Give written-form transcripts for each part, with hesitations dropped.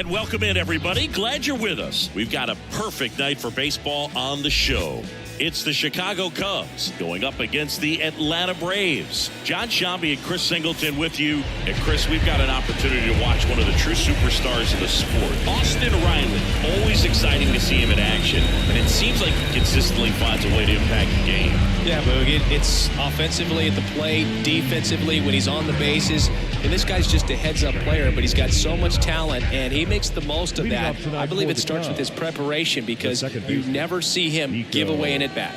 And welcome in, everybody. Glad you're with us. We've got a perfect night for baseball on the show. It's the Chicago Cubs going up against the Atlanta Braves. John Shambi and Chris Singleton with you. And Chris, we've got an opportunity to watch one of the true superstars of the sport. Austin Riley, always exciting to see him in action. And it seems like he consistently finds a way to impact the game. Yeah, Boog, it's offensively at the plate, defensively when he's on the bases. And this guy's just a heads-up player, but he's got so much talent, and he makes the most of that. I believe it starts with his preparation because you never see him give away an at-bat.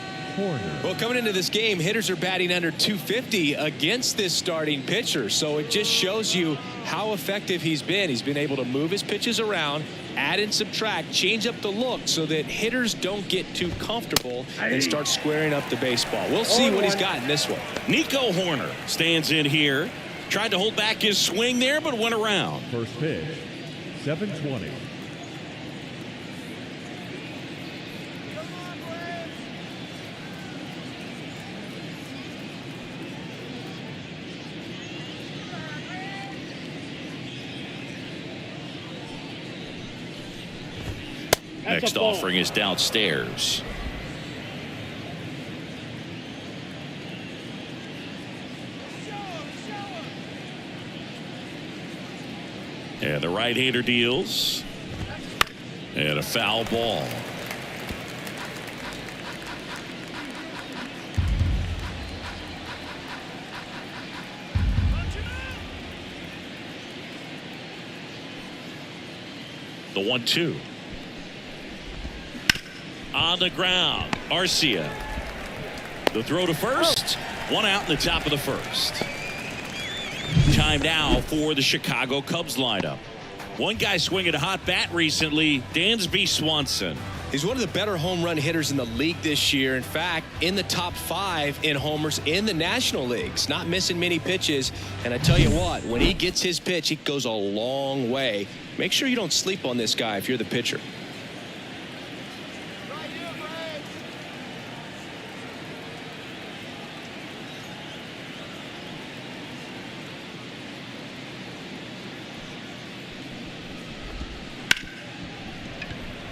Well, coming into this game, hitters are batting under 250 against this starting pitcher, so it just shows you how effective he's been. He's been able to move his pitches around, add and subtract, change up the look so that hitters don't get too comfortable and start squaring up the baseball. We'll see what he's got in this one. Nico Hoerner stands in here. Tried to hold back his swing there, but went around. First pitch, 7:20. Next offering is downstairs. And the right-hander deals. And a foul ball. The 1-2. On the ground, Arcia. The throw to first. One out in the top of the first. Time now for the Chicago Cubs lineup. One guy swinging a hot bat recently, Dansby Swanson. He's one of the better home run hitters in the league this year. In fact, in the top 5 in homers in the National Leagues. Not missing many pitches. And I tell you what, when he gets his pitch, it goes a long way. Make sure you don't sleep on this guy if you're the pitcher.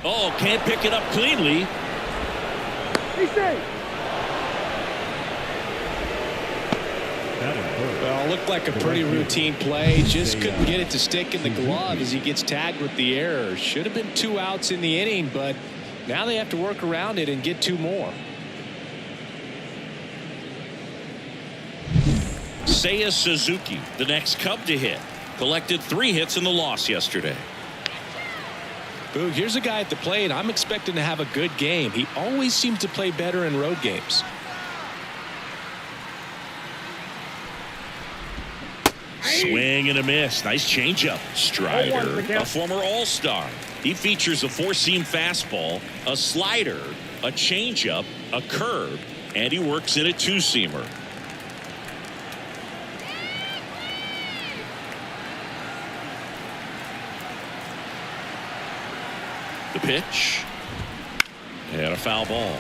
Oh, can't pick it up cleanly. Well, looked like a pretty routine play. Just couldn't get it to stick in the glove as he gets tagged with the error. Should have been 2 outs in the inning, but now they have to work around it and get 2 more. Seiya Suzuki, the next Cub to hit. Collected 3 hits in the loss yesterday. Boog, here's a guy at the plate. I'm expecting to have a good game. He always seems to play better in road games. Swing and a miss. Nice changeup. Strider, a former All-Star. He features a 4-seam fastball, a slider, a changeup, a curve, and he works in a 2-seamer. The pitch. And a foul ball.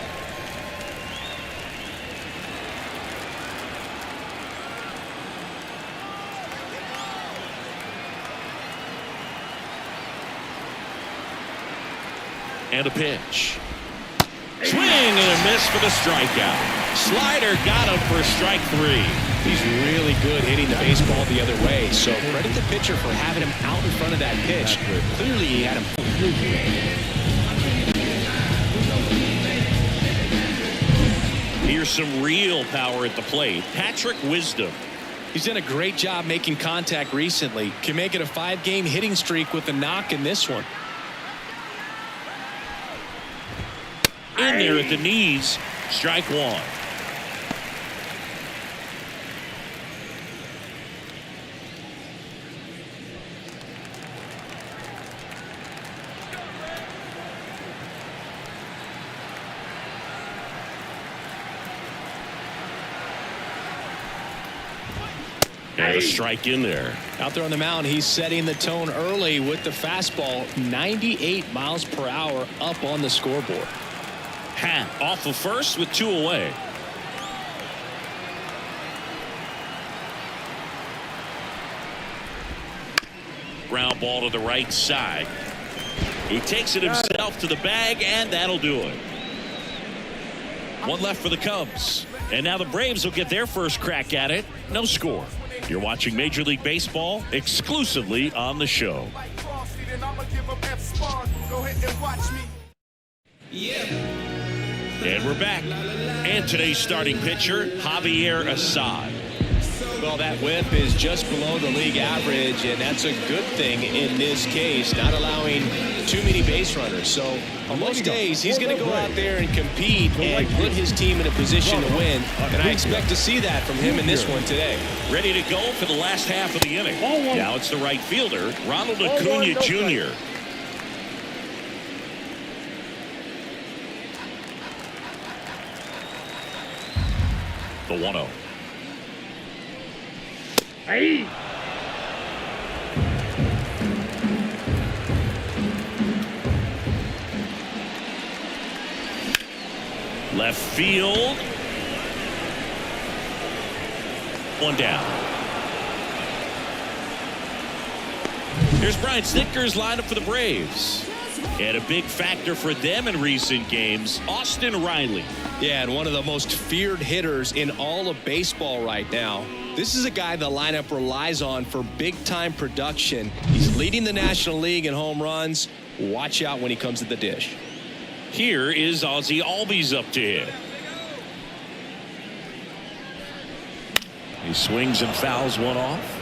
And a pitch. Swing and a miss for the strikeout. Slider got him for strike 3. He's really good hitting the baseball the other way. So credit the pitcher for having him out in front of that pitch. Clearly he had him. Here's some real power at the plate. Patrick Wisdom. He's done a great job making contact recently. Can make it a 5-game hitting streak with a knock in this one. In there at the knees. Strike 1. And a strike in there. Out there on the mound, he's setting the tone early with the fastball. 98 miles per hour up on the scoreboard. Hat off of first with 2 away. ground ball to the right side. He takes it himself to the bag, and that'll do it. One left for the Cubs. And now the Braves will get their first crack at it. No score. You're watching Major League Baseball exclusively on the show. And we're back. And today's starting pitcher, Javier Assad. Well, that whip is just below the league average, and that's a good thing in this case, not allowing too many base runners. So on most days, he's going to go out there and compete and put his team in a position to win, and I expect to see that from him in this one today. Ready to go for the last half of the inning. Now it's the right fielder, Ronald Acuna Jr. The 1-0. Hey. Left field. One down. Here's Brian Snitker's lineup for the Braves. And a big factor for them in recent games, Austin Riley. Yeah, and one of the most feared hitters in all of baseball right now. This is a guy the lineup relies on for big-time production. He's leading the National League in home runs. Watch out when he comes to the dish. Here is Ozzie Albies up to hit. He swings and fouls one off.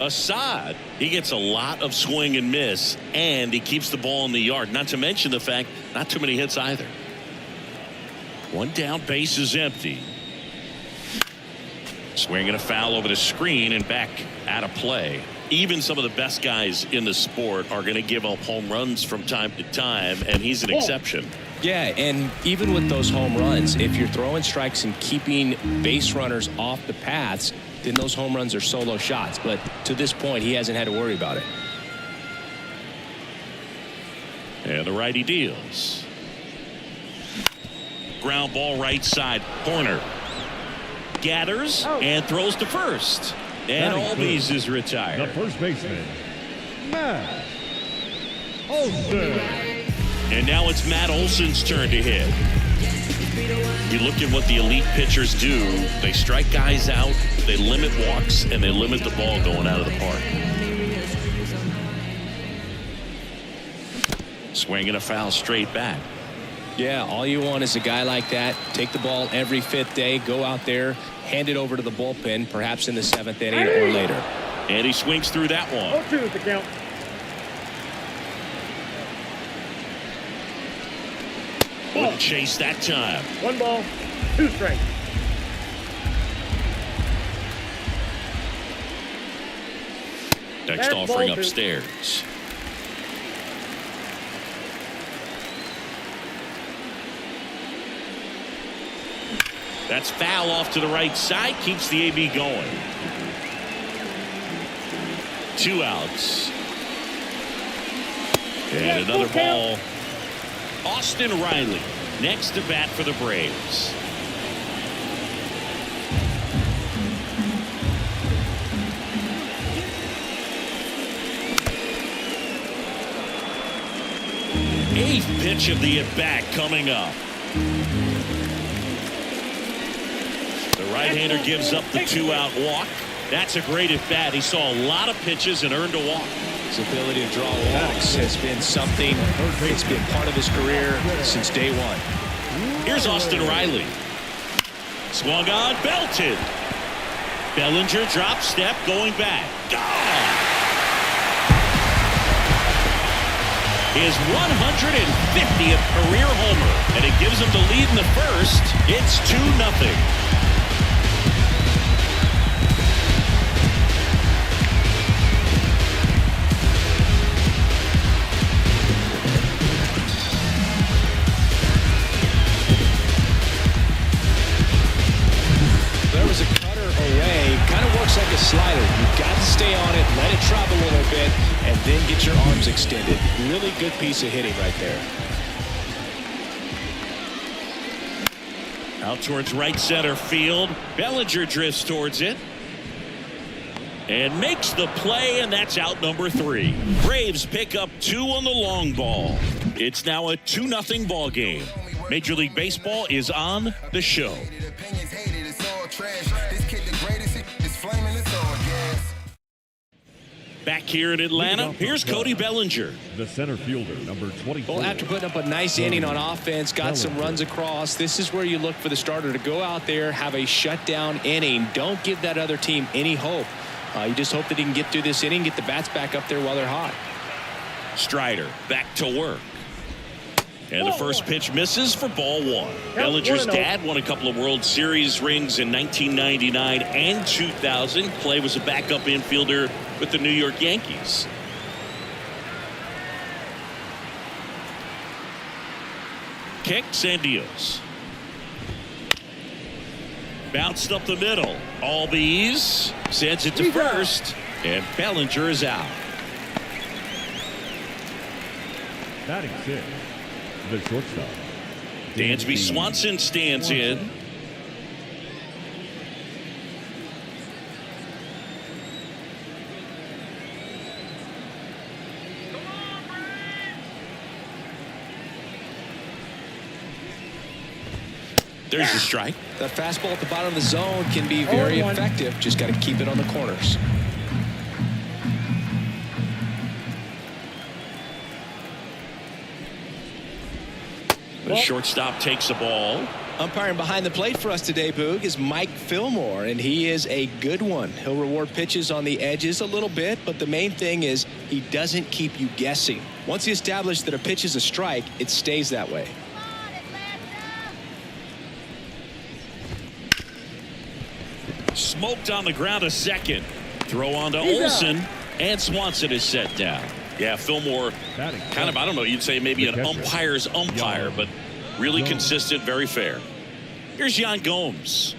Assad, he gets a lot of swing and miss, and he keeps the ball in the yard. Not to mention the fact, not too many hits either. One down, base is empty. Swinging a foul over the screen and back out of play. Even some of the best guys in the sport are going to give up home runs from time to time, and he's an exception. Yeah, and even with those home runs, if you're throwing strikes and keeping base runners off the paths, then those home runs are solo shots. But to this point, he hasn't had to worry about it. And the righty deals. Ground ball right side corner. Gathers and throws to first. And Albies is retired. The first baseman, Matt Olson. And now it's Matt Olson's turn to hit. You look at what the elite pitchers do. They strike guys out, they limit walks, and they limit the ball going out of the park. Swinging a foul straight back. Yeah, all you want is a guy like that. Take the ball every fifth day, go out there, hand it over to the bullpen, perhaps in the seventh inning or later. And he swings through that one. 0-2 at the count. Wouldn't chase that time. 1 ball, 2 strikes. Next offering upstairs. That's foul off to the right side. Keeps the AB going. 2 outs. And another ball. Austin Riley next to bat for the Braves. Eighth pitch of the at-bat coming up. The right-hander gives up the 2-out walk. That's a great at-bat. He saw a lot of pitches and earned a walk. His ability to draw walks has been something that's been part of his career since day one. Here's Austin Riley. Swung on, belted. Bellinger drop step going back. Gone! His 150th career homer, and it gives him the lead in the first. It's 2-0. Like a slider. You've got to stay on it, let it travel a little bit, and then get your arms extended. Really good piece of hitting right there. Out towards right center field. Bellinger drifts towards it. And makes the play, and that's out number 3. Braves pick up 2 on the long ball. It's now a 2-0 ball game. Major League Baseball is on the show. Back here in Atlanta, here's Cody Bellinger. The center fielder, number 24. Well, after putting up a nice inning on offense, got some runs across, this is where you look for the starter to go out there, have a shutdown inning. Don't give that other team any hope. You just hope that he can get through this inning, get the bats back up there while they're hot. Strider back to work. And the first pitch misses for ball 1. Bellinger's dad won a couple of World Series rings in 1999 and 2000. Clay was a backup infielder with the New York Yankees. Kicks and deals. Bounced up the middle. Albies sends it to first. And Bellinger is out. Batting 6. The shortstop. Dansby Swanson stands in. There's the strike. That fastball at the bottom of the zone can be very effective. Just got to keep it on the corners. The shortstop takes the ball. Umpiring behind the plate for us today, Boog, is Mike Fillmore, and he is a good one. He'll reward pitches on the edges a little bit, but the main thing is he doesn't keep you guessing. Once he establishes that a pitch is a strike, it stays that way. Smoked on the ground a second. Throw on to Olsen, and Swanson is set down. Yeah, Fillmore, kind of, I don't know, you'd say maybe an umpire's umpire, but really consistent, very fair. Here's Yan Gomes.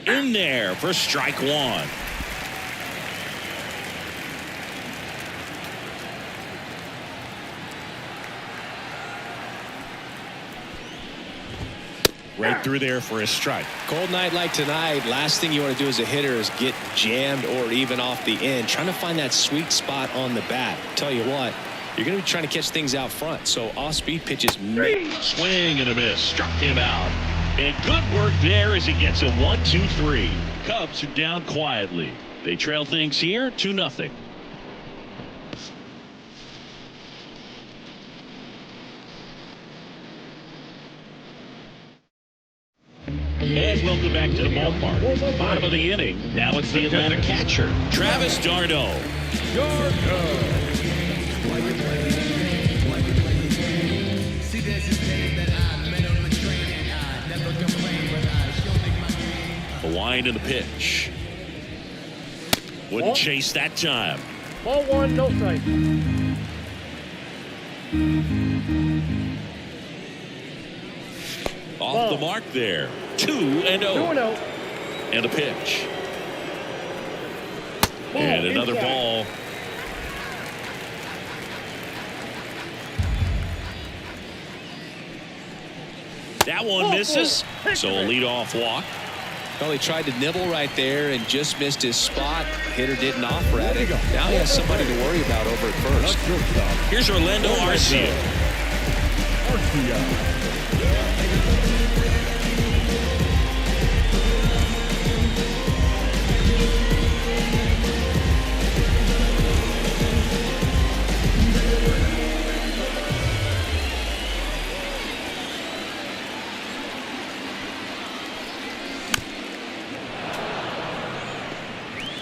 In there for strike 1. Right through there for a strike. Cold night like tonight, last thing you want to do as a hitter is get jammed or even off the end. Trying to find that sweet spot on the bat. Tell you what, you're going to be trying to catch things out front. So off-speed pitches. Swing and a miss. Struck him out. And good work there as he gets a 1-2-3. Cubs are down quietly. They trail things here 2-0. And welcome back to the ballpark. Bottom of the inning. Now it's the Atlanta catcher, Travis d'Arnaud. A wind in the pitch. Wouldn't chase that time. Ball 1, no strike. Off the mark there. 2-0. 2-0. And a pitch. And another ball. That one misses. So a leadoff walk. Well, he tried to nibble right there and just missed his spot. Hitter didn't offer at it. Now he has somebody to worry about over at first. Here's Orlando Arcia.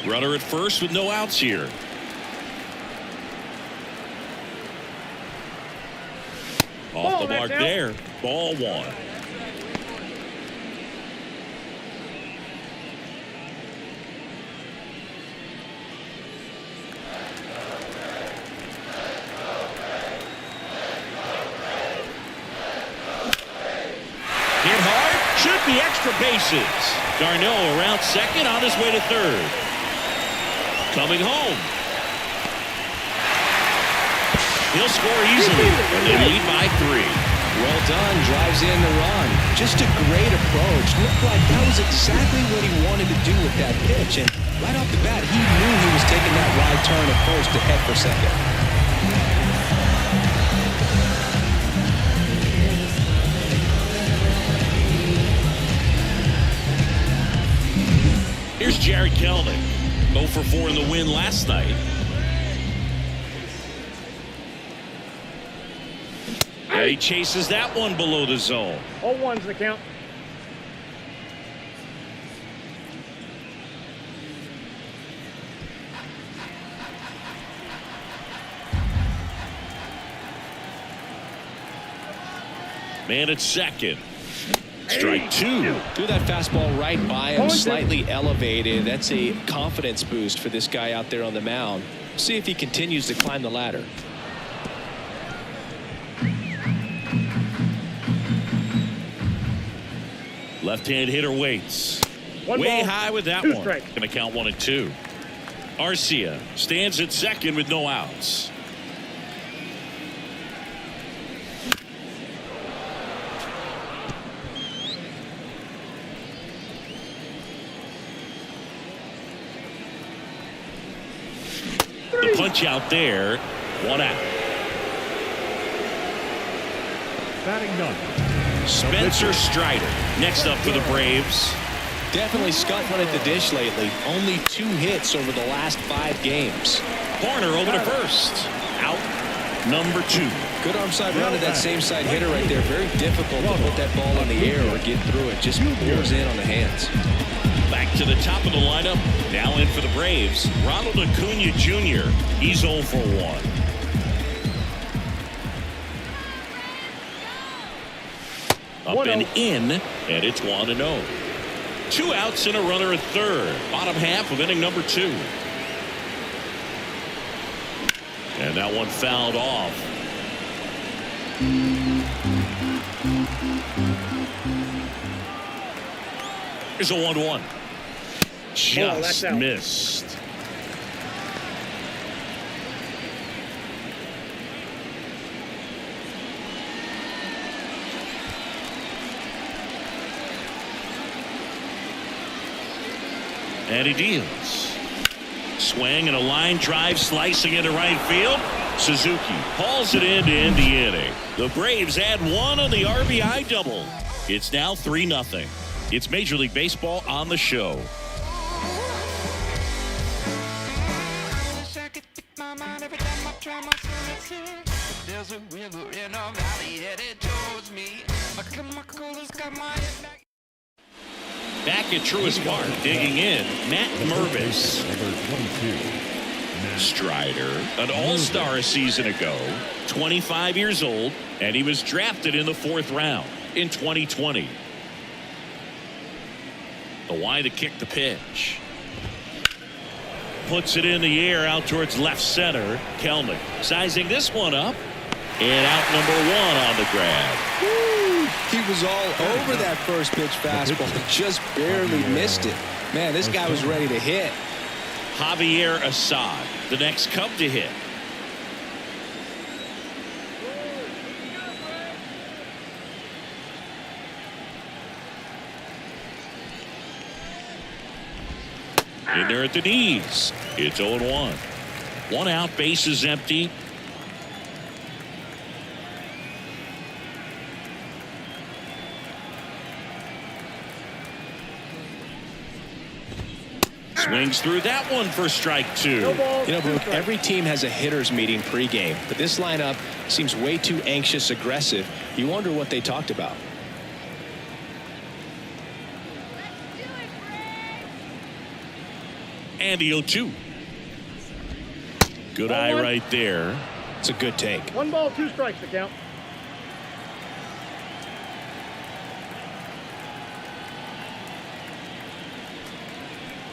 Runner at first with no outs here. Off the mark there. Ball 1. Hit hard. Should the extra bases. Garneau around second, on his way to third. Coming home. He'll score easily, and they lead by 3. Well done, drives in the run. Just a great approach. Looked like that was exactly what he wanted to do with that pitch. And right off the bat, he knew he was taking that wide turn at first to head for second. Here's Jared Kelnick. 0 for 4 in the win last night. And he chases that one below the zone. 0-1's the count. Man at second. Strike 2. Threw that fastball right by him, slightly elevated. That's a confidence boost for this guy out there on the mound. See if he continues to climb the ladder. Left-hand hitter waits. Way high with that one. Going to count 1 and 2. Arcia stands at second with no outs. The punch out there. 1 out. Batting none. Spencer Strider next up for the Braves. Definitely scuffling at the dish lately. Only 2 hits over the last 5 games. Corner over to first. Out number 2. Good arm side run to that same side hitter right there. Very difficult to put that ball in the air or get through it. Just pours in on the hands. Back to the top of the lineup. Now in for the Braves. Ronald Acuna Jr. He's 0 for 1. Up and in, and it's 1-0. 2 outs and a runner at third. Bottom half of inning number 2. And that one fouled off. Here's a 1-1. Just missed. And he deals. Swing and a line drive slicing into right field. Suzuki hauls it in to end the inning. The Braves add 1 on the RBI double. It's now 3-0. It's Major League Baseball on the show. There's a river in a valley headed towards me. My coolest got my head back. Back at Truist Park, digging in, Matt Mervis. Number 22. Strider, an all-star a season ago, 25 years old, and he was drafted in the 4th round in 2020. The wide to kick the pitch. Puts it in the air out towards left center. Kelnick sizing this one up. And out number 1 on the grab. Woo! He was all over that first pitch fastball. Just barely missed it. Man, this guy was ready to hit. Javier Assad, the next Cub to hit. In there at the knees. It's 0-1. 1 out, bases empty. Swings through that one for strike 2. You know, Brooke, every team has a hitter's meeting pregame, but this lineup seems way too anxious, aggressive. You wonder what they talked about. And the 0-2. Good eye right there. It's a good take. 1 ball, 2 strikes to count.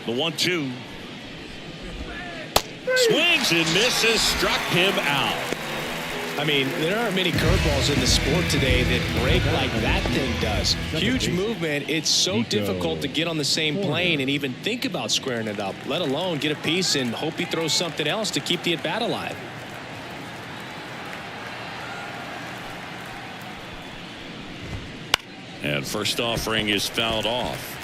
The 1-2. Swings and misses, struck him out. I mean, there aren't many curveballs in the sport today that break like that thing does. Huge movement. It's so difficult to get on the same plane and even think about squaring it up, let alone get a piece and hope he throws something else to keep the at-bat alive. And first offering is fouled off.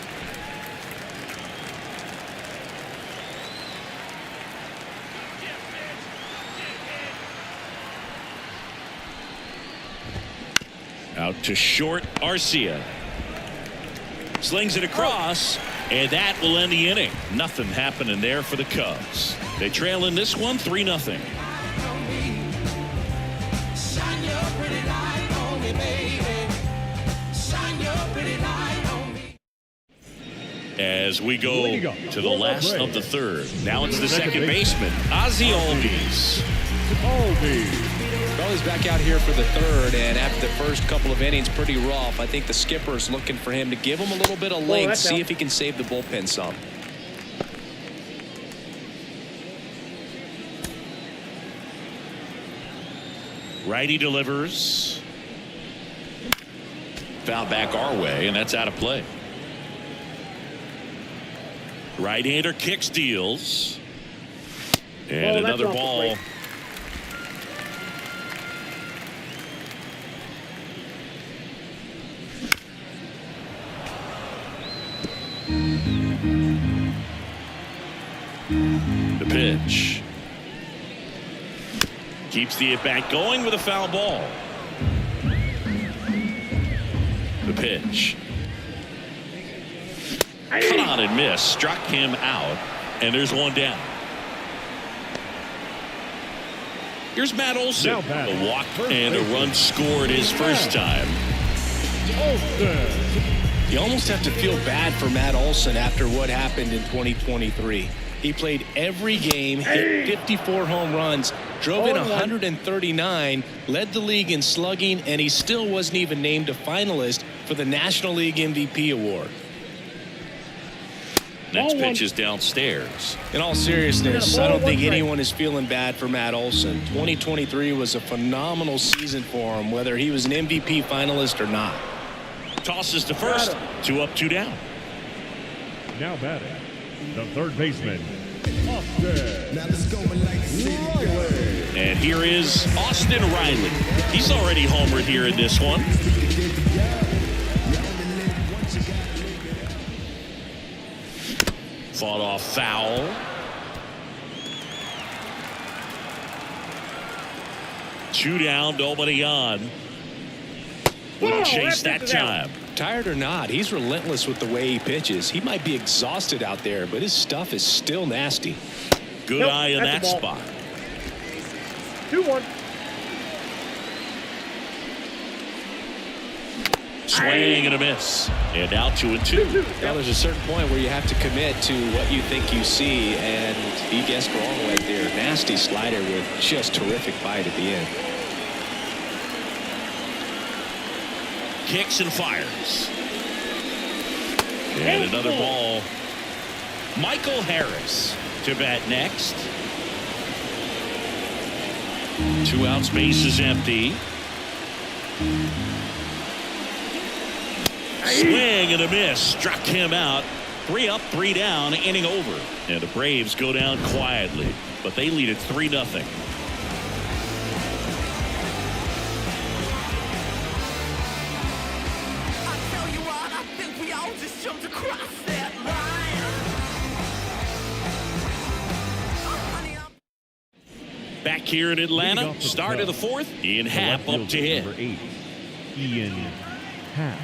Out to short, Arcia. Slings it across, and that will end the inning. Nothing happening there for the Cubs. They trail in this one 3-0. As we go to the last of the third. Now it's the second baseman, Ozzie Albies. Well, he's back out here for the third, and after the first couple of innings, pretty rough. I think the skipper's looking for him to give him a little bit of length, see if he can save the bullpen some. Righty delivers. Foul back our way, and that's out of play. Right-hander kicks, deals. And another ball. The pitch. Keeps the at-bat going with a foul ball. The pitch. Cut on and miss. Struck him out. And there's one down. Here's Matt Olson. A walk and a run scored his first time. You almost have to feel bad for Matt Olson after what happened in 2023. He played every game, hit 54 home runs, drove in 139, led the league in slugging, and he still wasn't even named a finalist for the National League MVP award. Next pitch is downstairs. In all seriousness, I don't think anyone is feeling bad for Matt Olson. 2023 was a phenomenal season for him, whether he was an MVP finalist or not. Tosses to first. 2 up, 2 down. Now batting, the third baseman, Austin. And here is Austin Riley. He's already homered here in this one. Fought off foul. Two down, nobody on. Wouldn't chase that time. Tired or not, he's relentless with the way he pitches. He might be exhausted out there, but his stuff is still nasty. Good eye in that spot. 2-1. Swing and a miss. And out 2-2. Now there's a certain point where you have to commit to what you think you see, and he guessed wrong right there. Nasty slider with just terrific bite at the end. Kicks and fires. And another ball. Michael Harris to bat next. 2 outs, base is empty. Swing and a miss. Struck him out. 3 up, 3 down, inning over. And the Braves go down quietly, but they lead at 3-0. Back here in Atlanta, start of the fourth. Ian Happ up to hit. Number 8, Ian Happ.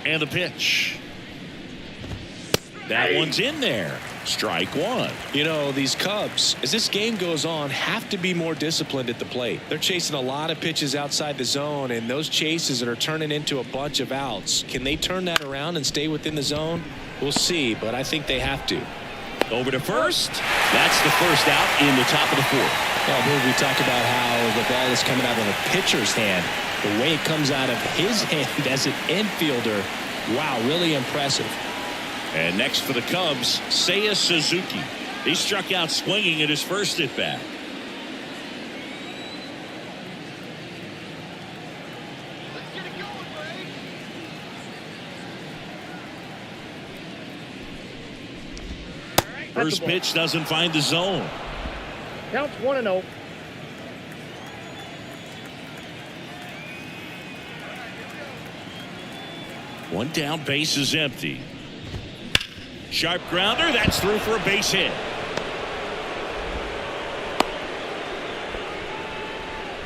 And the pitch. That one's in there. Strike one. You know, these Cubs, as this game goes on, have to be more disciplined at the plate. They're chasing a lot of pitches outside the zone, and those chases that are turning into a bunch of outs. Can they turn that around and stay within the zone? We'll see, but I think they have to. Over to first. That's the first out in the top of the fourth. Well, we talk about how the ball is coming out of a pitcher's hand. The way it comes out of his hand as an infielder, wow, really impressive. And next for the Cubs, Seiya Suzuki. He struck out swinging at his first at bat. First pitch doesn't find the zone. Counts 1-0. One down, base is empty. Sharp grounder, that's through for a base hit.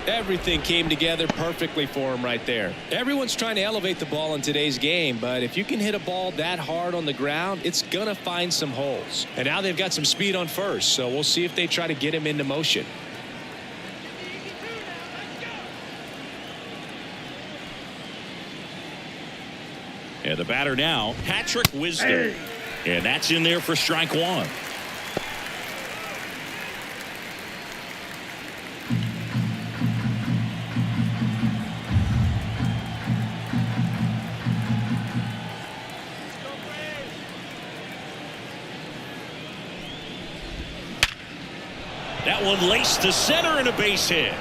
Everything came together perfectly for him right there. Everyone's trying to elevate the ball in today's game, but if you can hit a ball that hard on the ground, it's going to find some holes. And now they've got some speed on first, so we'll see if they try to get him into motion. And the batter now, Patrick Wisdom. And that's in there for strike one. That one laced to center and a base hit.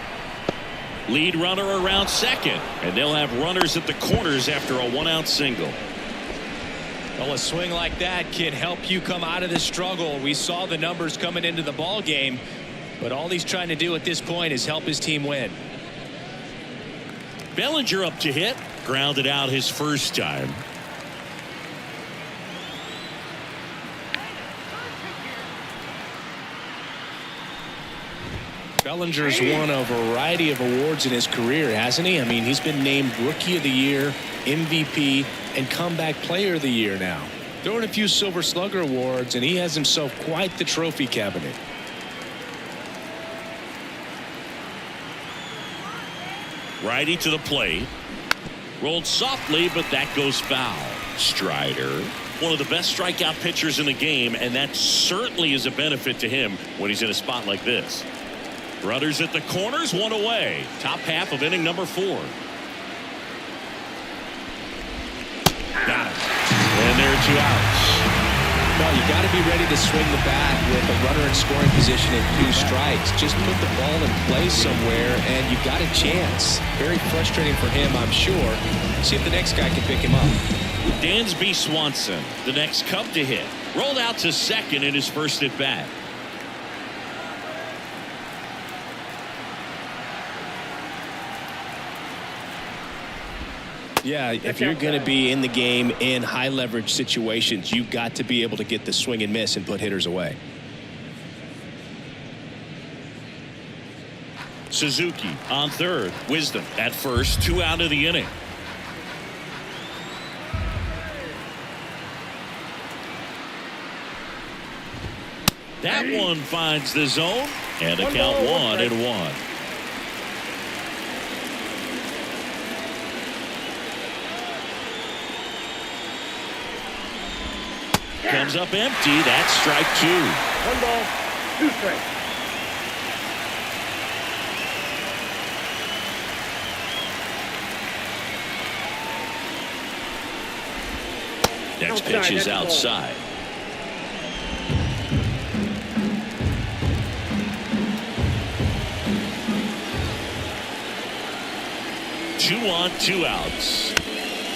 Lead runner around second, and they'll have runners at the corners after a one-out single. Well, a swing like that can help you come out of the struggle. We saw the numbers coming into the ball game, but all he's trying to do at this point is help his team win. Bellinger up to hit, grounded out his first time. Bellinger's won a variety of awards in his career, hasn't he? I mean, he's been named Rookie of the Year, MVP, and Comeback Player of the Year now. Throwing a few Silver Slugger awards, and he has himself quite the trophy cabinet. Righty to the plate. Rolled softly, but that goes foul. Strider, one of the best strikeout pitchers in the game, and that certainly is a benefit to him when he's in a spot like this. Runners at the corners, one away. Top half of inning number 4. Got it. And there are 2 outs. Well, you got to be ready to swing the bat with a runner in scoring position and 2 strikes. Just put the ball in play somewhere, and you got a chance. Very frustrating for him, I'm sure. See if the next guy can pick him up. Dansby Swanson, the next Cub to hit. Rolled out to second in his first at bat. Yeah, if you're going to be in the game in high leverage situations, you've got to be able to get the swing and miss and put hitters away. Suzuki on third. Wisdom at first. 2 out of the inning. That one finds the zone, and the count 1-1. Comes up empty. That's strike 2. 1 ball, 2 strikes. Next pitch is outside. Two on, 2 outs.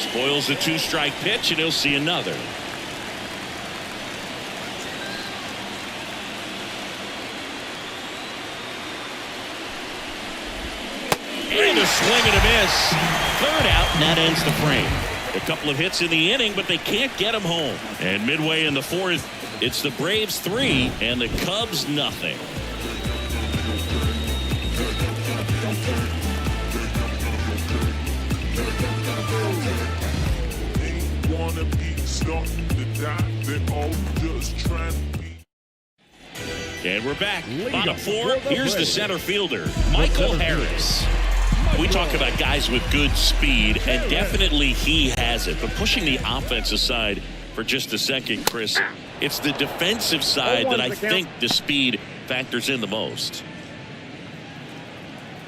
Spoils the 2-strike pitch, and he'll see another. And a swing and a miss. 3rd out, and that ends the frame. A couple of hits in the inning, but they can't get him home. And midway in the 4th, it's the Braves 3 and the Cubs nothing. And we're back. Bottom 4. Here's the center fielder, Michael Harris. We talk about guys with good speed, and definitely he has it. But pushing the offense aside for just a second, Chris, it's the defensive side that I think the speed factors in the most.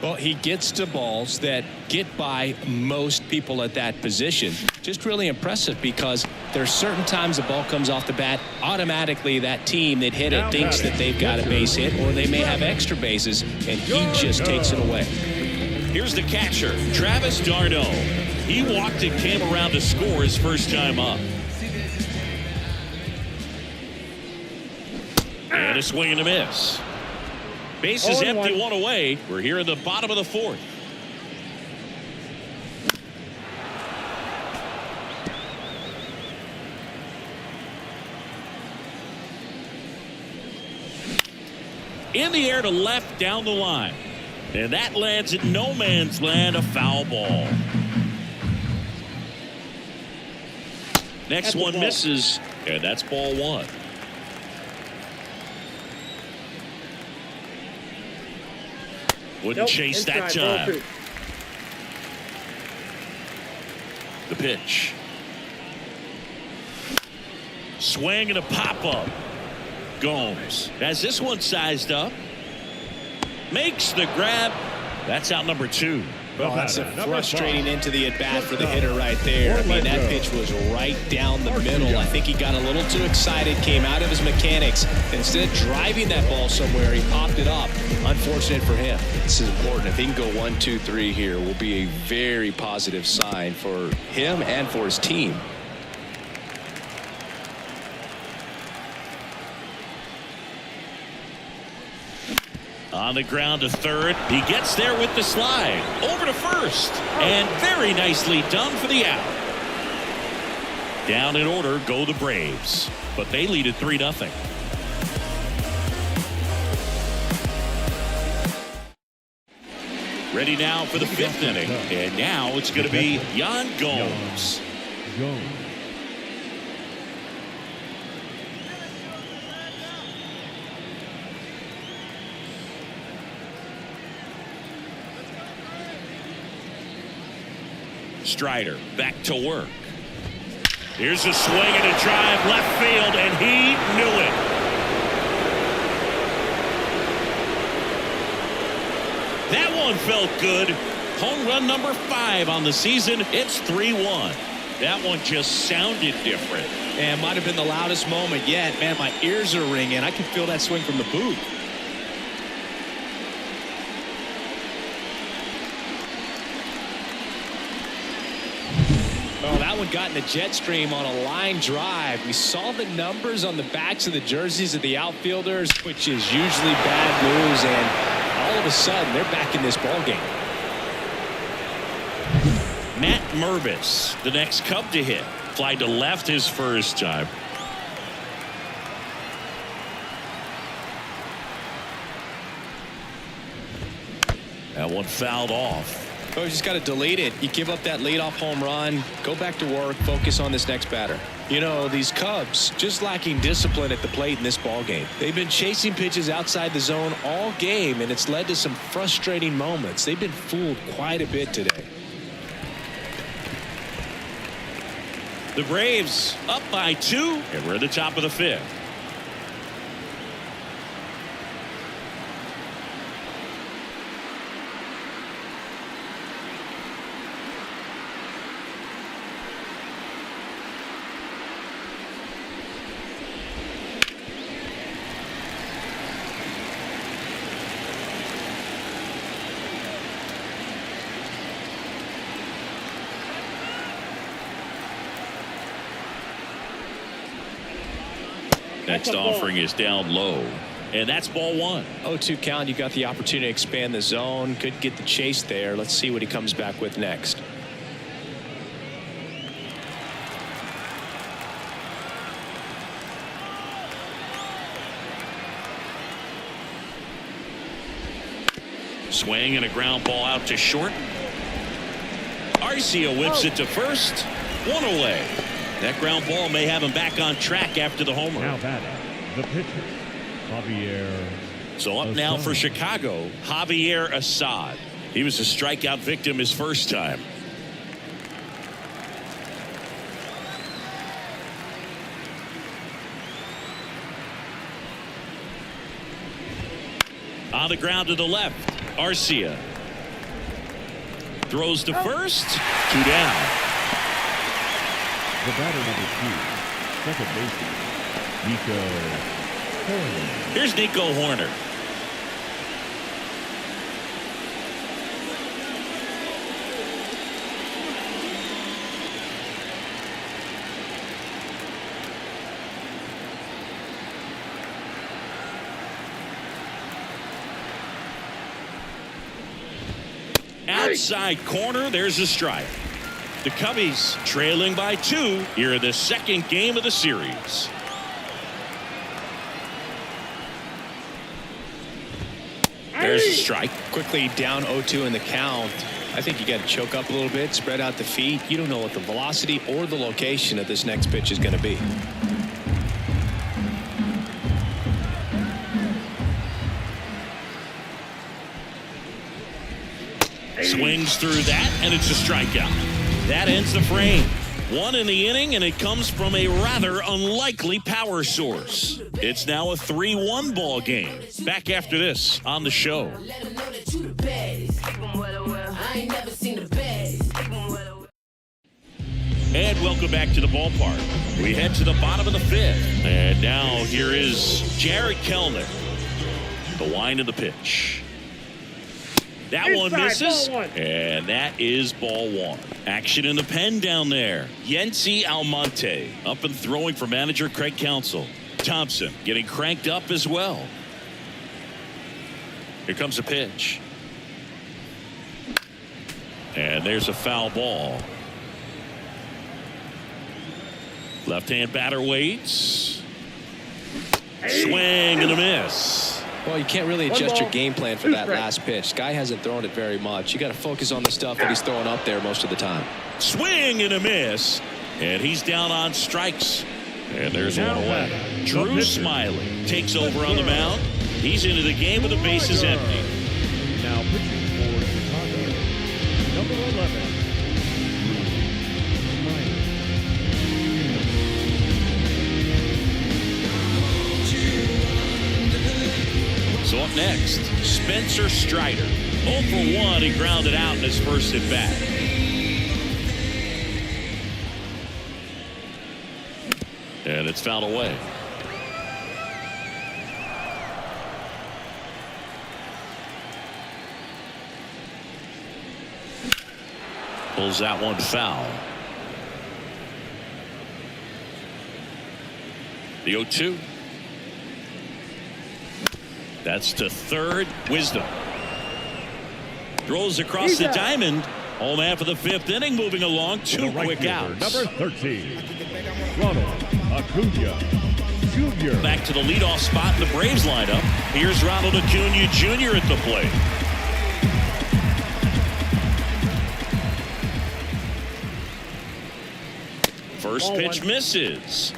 Well, he gets to balls that get by most people at that position. Just really impressive because there's certain times the ball comes off the bat, automatically that team that hit it thinks that they've got a base hit or they may have extra bases, and he just takes it away. Here's the catcher, Travis d'Arnaud. He walked and came around to score his first time up. And a swing and a miss. Base is empty, one away. We're here in the bottom of the fourth. In the air to left down the line. And that lands at no man's land, a foul ball. Next one misses, and that's ball one. Wouldn't chase that time. The pitch. Swing and a pop-up. Gomes has this one sized up. Makes the grab. That's out number two. Well, that's a frustrating into the at-bat for the hitter right there. I mean, that pitch was right down the middle. I think he got a little too excited, came out of his mechanics. Instead of driving that ball somewhere, he popped it up. Unfortunate for him. This is important. If he can go 1, 2, 3 here, will be a very positive sign for him and for his team. On the ground to third. He gets there with the slide. Over to first. And very nicely done for the out. Down in order go the Braves. But they lead at 3-0. Ready now for the fifth inning. And now it's going to be Yan Gomes. Strider back to work. Here's a swing and a drive left field, and he knew it. That one felt good. Home run number 5 on the season. It's 3-1. That one just sounded different. And might have been the loudest moment yet. Man, my ears are ringing. I can feel that swing from the booth. Oh, that one got in the jet stream on a line drive. We saw the numbers on the backs of the jerseys of the outfielders, which is usually bad news, and all of a sudden they're back in this ball game. Matt Mervis, the next Cub to hit. Fly to left his first time. That one fouled off. Oh, you just got to delete it. You give up that leadoff home run, go back to work, focus on this next batter. You know, these Cubs just lacking discipline at the plate in this ball game. They've been chasing pitches outside the zone all game, and it's led to some frustrating moments. They've been fooled quite a bit today. The Braves up by 2, and we're at the top of the 5th. Next offering is down low, and that's ball 1. 0-2 count. You got the opportunity to expand the zone. Could get the chase there. Let's see what he comes back with next. Swing and a ground ball out to short. Arcia whips it to first. 1 away. That ground ball may have him back on track after the homer. Now batting, the pitcher, Javier. So up now for Chicago, Javier Assad. He was a strikeout victim his first time. On the ground to the left, Arcia. Throws to first. 2 down. The batter number 2, second baseman, Nico Horner. Here's Nico Horner. Outside corner, there's a strike. The Cubbies trailing by 2 here in the second game of the series. There's a strike. Quickly down 0-2 in the count. I think you got to choke up a little bit, spread out the feet. You don't know what the velocity or the location of this next pitch is going to be. Swings through that, and it's a strikeout. That ends the frame. 1 in the inning, and it comes from a rather unlikely power source. It's now a 3-1 ball game. Back after this on the show. And welcome back to the ballpark. We head to the bottom of the 5th. And now here is Jared Kelenic. The wind of the pitch. That one misses, and that is ball 1. Action in the pen down there. Yency Almonte up and throwing for manager Craig Counsell. Thompson getting cranked up as well. Here comes a pitch. And there's a foul ball. Left-hand batter waits. Swing and a miss. Well, you can't really adjust your game plan for that last pitch. Guy hasn't thrown it very much. You got to focus on the stuff that he's throwing up there most of the time. Swing and a miss, and he's down on strikes. And there's one away. Drew Smiley takes over on the mound. He's into the game with the bases empty. Now pitching for Chicago, number 11. So up next, Spencer Strider. 0 for 1, he grounded out in his first at bat. And it's fouled away. Pulls that one foul. The 0-2. That's to third. Wisdom throws across the diamond. Home half of the 5th inning, moving along. 2 quick outs. Number 13, Ronald Acuna Jr. Back to the leadoff spot in the Braves lineup. Here's Ronald Acuna Jr. at the plate. First pitch misses.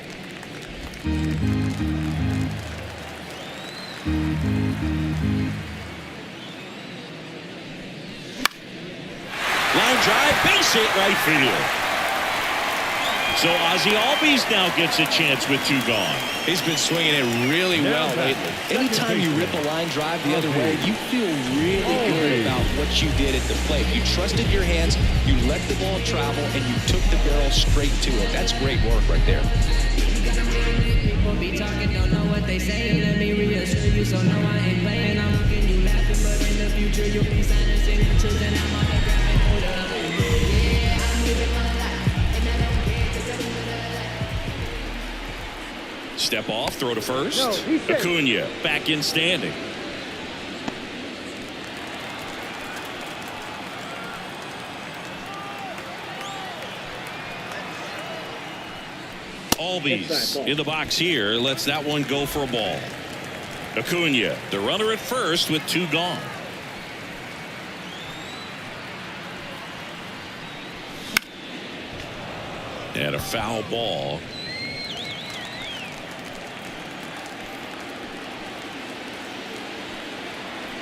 Line drive, base hit right field. So Ozzie Albies now gets a chance with 2 gone. He's been swinging it really well lately. Anytime you rip a line drive the other way, you feel really good about what you did at the plate. You trusted your hands, you let the ball travel, and you took the barrel straight to it. That's great work right there. People be talking, don't know what they say. Let me reassure you, so no, I ain't playing. I'm looking you laughing, but in the future you'll be signing signatures, and I'm on the grind. Hold up. Yeah, I'm living my life, and I don't care to say. Step off, throw to first. Acuna back in standing. Albies in the box here, lets that one go for a ball. Acuna, the runner at first with 2 gone. And a foul ball.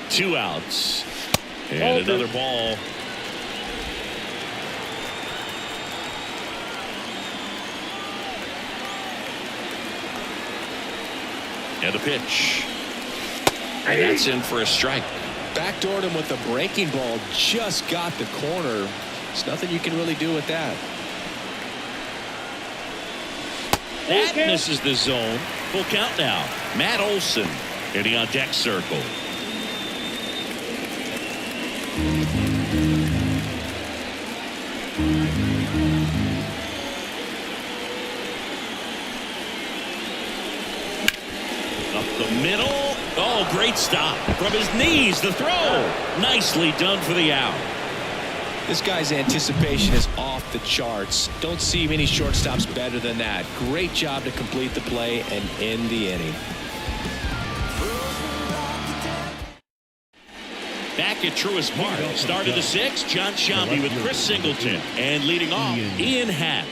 Two outs. And another ball. And a pitch. And that's in for a strike. Backdoored him with a breaking ball. Just got the corner. There's nothing you can really do with that. That misses the zone. Full count now. Matt Olson hitting on deck circle. Up the middle. Oh, great stop. From his knees, the throw. Nicely done for the out. This guy's anticipation is off the charts. Don't see many shortstops better than that. Great job to complete the play and end the inning. Back at Truist Park, start of the sixth, John Sciambi with Chris Singleton, and leading off, Ian Happ.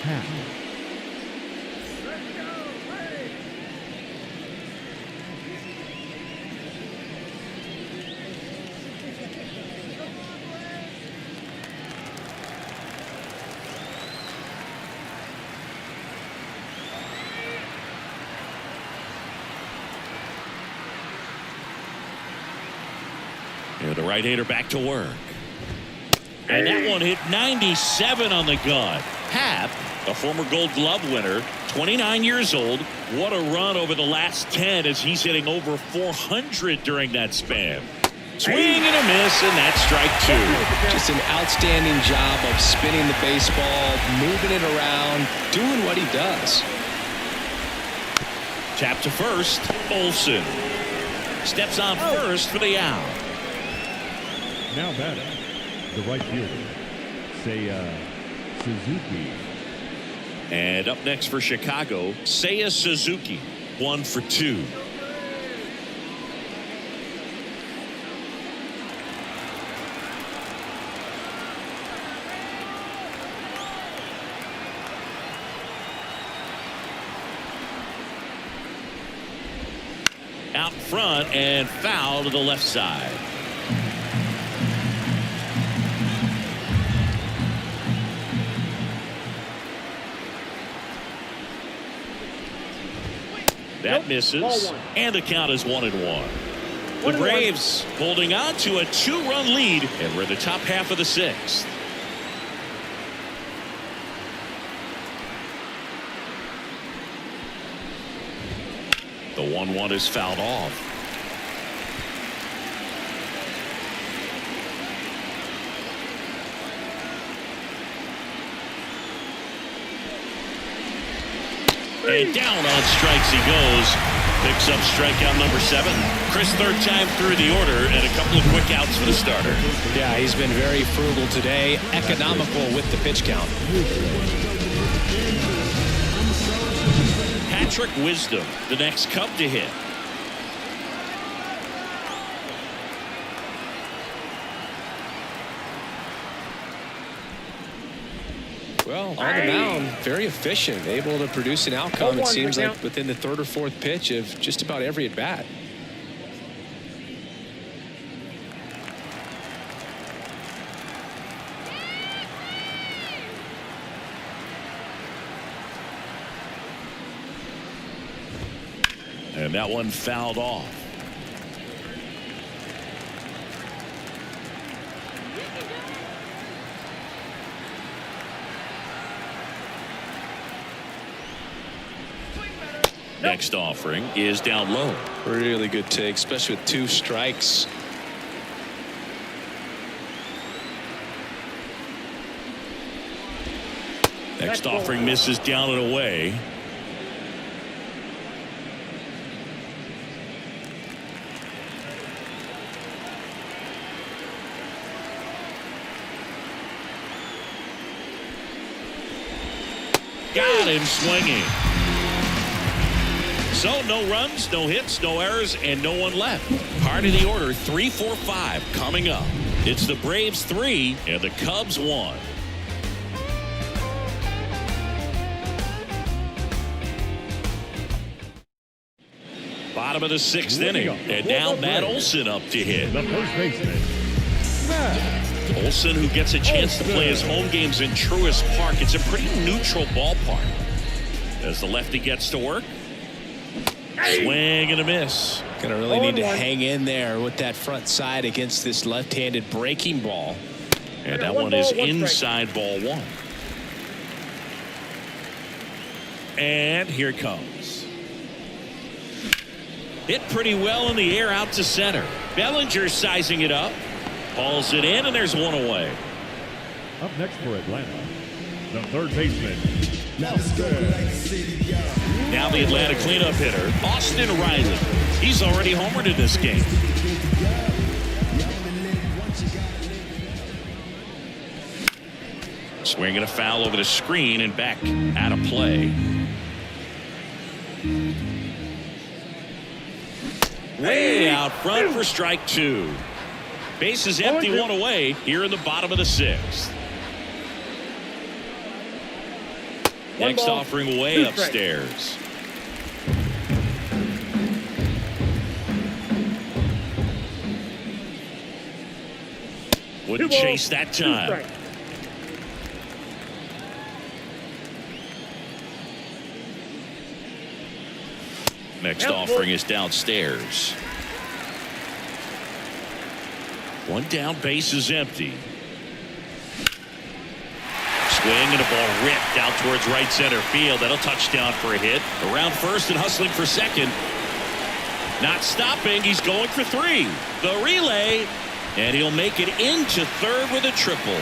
Here the right-hander back to work. And that one hit 97 on the gun. Happ, a former Gold Glove winner, 29 years old. What a run over the last 10 as he's hitting over 400 during that span. Swing and a miss, and that's strike two. Just an outstanding job of spinning the baseball, moving it around, doing what he does. Tap to first, Olson. Steps on first for the out. Now batting, the right fielder, Seiya Suzuki. And up next for Chicago, Seiya Suzuki, 1 for 2. Out front and foul to the left side. That misses, and the count is 1-1. The Braves holding on to a 2-run lead, and we're in the top half of the sixth. The 1-1 is fouled off. And down on strikes he goes. Picks up strikeout number 7. Chris, third time through the order, and a couple of quick outs for the starter. Yeah, he's been very frugal today, economical with the pitch count. Patrick Wisdom, the next Cub to hit. Well, on the mound, very efficient, able to produce an outcome, it seems like, within the third or fourth pitch of just about every at-bat. And that one fouled off. Next offering is down low. Really good take, especially with 2 strikes. Next offering misses down and away. Got him swinging. So no runs, no hits, no errors, and no one left. Part of the order, 3, 4, 5 coming up. It's the Braves 3 and the Cubs 1. Bottom of the 6th inning, and now Matt Olson up to hit. The first baseman, Matt Olson, who gets a chance to play his home games in Truist Park. It's a pretty neutral ballpark. As the lefty gets to work. Swing and a miss. Going to really need to hang in there with that front side against this left-handed breaking ball. And that one is inside ball one. And here it comes. Hit pretty well in the air out to center. Bellinger sizing it up. Hauls it in, and there's one away. Up next for Atlanta, the third baseman. Now the Atlanta cleanup hitter, Austin Riley. He's already homered in this game. Swinging a foul over the screen and back out of play. Way out front for strike two. Base is empty, one away here in the bottom of the sixth. Next offering way upstairs. Wouldn't chase that time. Next offering is downstairs. One down, base is empty. Swing and a ball ripped out towards right center field. That'll touchdown for a hit. Around first and hustling for second. Not stopping. He's going for three. The relay. And he'll make it into third with a triple.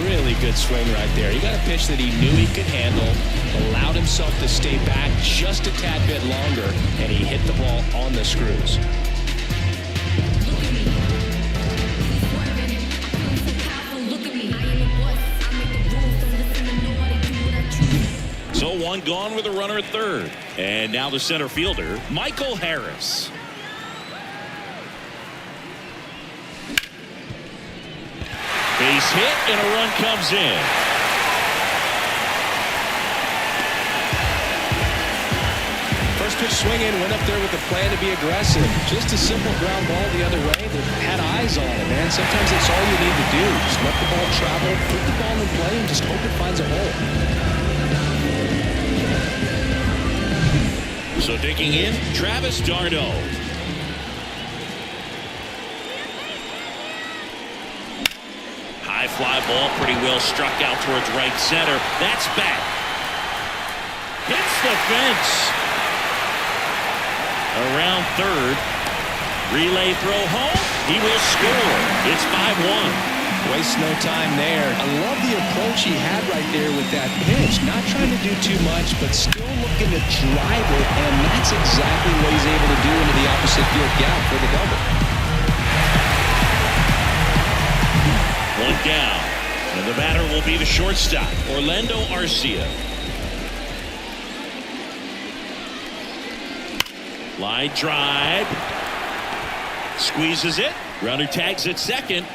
Really good swing right there. He got a pitch that he knew he could handle, allowed himself to stay back just a tad bit longer, and he hit the ball on the screws. So one gone with a runner at third. And now the center fielder, Michael Harris. Base hit and a run comes in. First pitch swinging, went up there with a plan to be aggressive. Just a simple ground ball the other way. They had eyes on it, man. Sometimes that's all you need to do. Just let the ball travel, put the ball in play, and just hope it finds a hole. So digging in, Travis d'Arnaud. High fly ball, pretty well struck out towards right center. That's back. Hits the fence. Around third. Relay throw home. He will score. It's 5-1. Waste no time there. I love the approach he had right there with that pitch. Not trying to do too much, but still looking to drive it, and that's exactly what he's able to do into the opposite field gap for the double. One down, and the batter will be the shortstop, Orlando Arcia. Line drive. Squeezes it. Runner tags at second.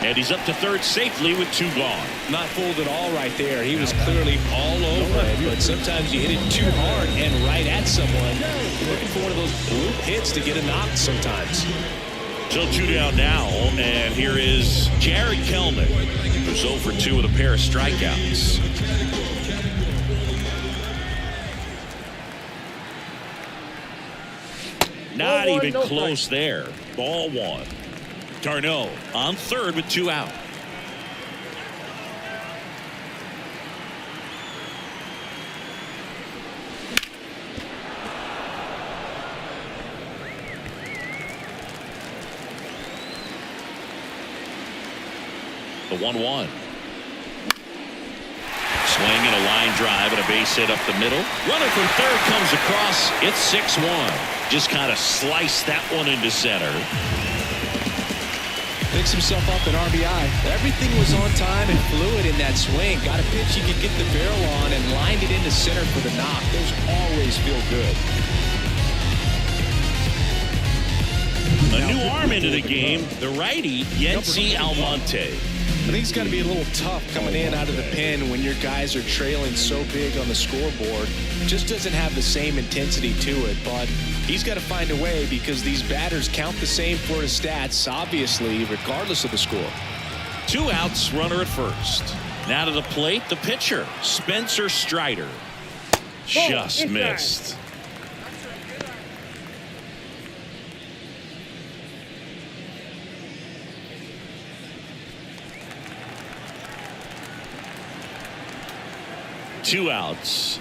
And he's up to third safely with two gone. Not fooled at all right there. He was clearly all over it, but sometimes you hit it too hard and right at someone. You're looking for one of those bloop hits to get a knock sometimes. So two down now, and here is Jared Kelman, who's 0 for 2 with a pair of strikeouts. Not even close there. Ball one. d'Arnaud on third with 2 out. The 1-1. Swing and a line drive and a base hit up the middle. Runner from third comes across. It's 6-1. Just kind of sliced that one into center. Picks himself up an RBI. Everything was on time and fluid in that swing. Got a pitch he could get the barrel on and lined it into center for the knock. Those always feel good. A new arm into the game, the righty, Yency Almonte. I think it's got to be a little tough coming in out of the pen when your guys are trailing so big on the scoreboard. Just doesn't have the same intensity to it, but he's got to find a way because these batters count the same for his stats, obviously, regardless of the score. 2 outs, runner at first. Now to the plate, the pitcher, Spencer Strider. Just missed. Two outs.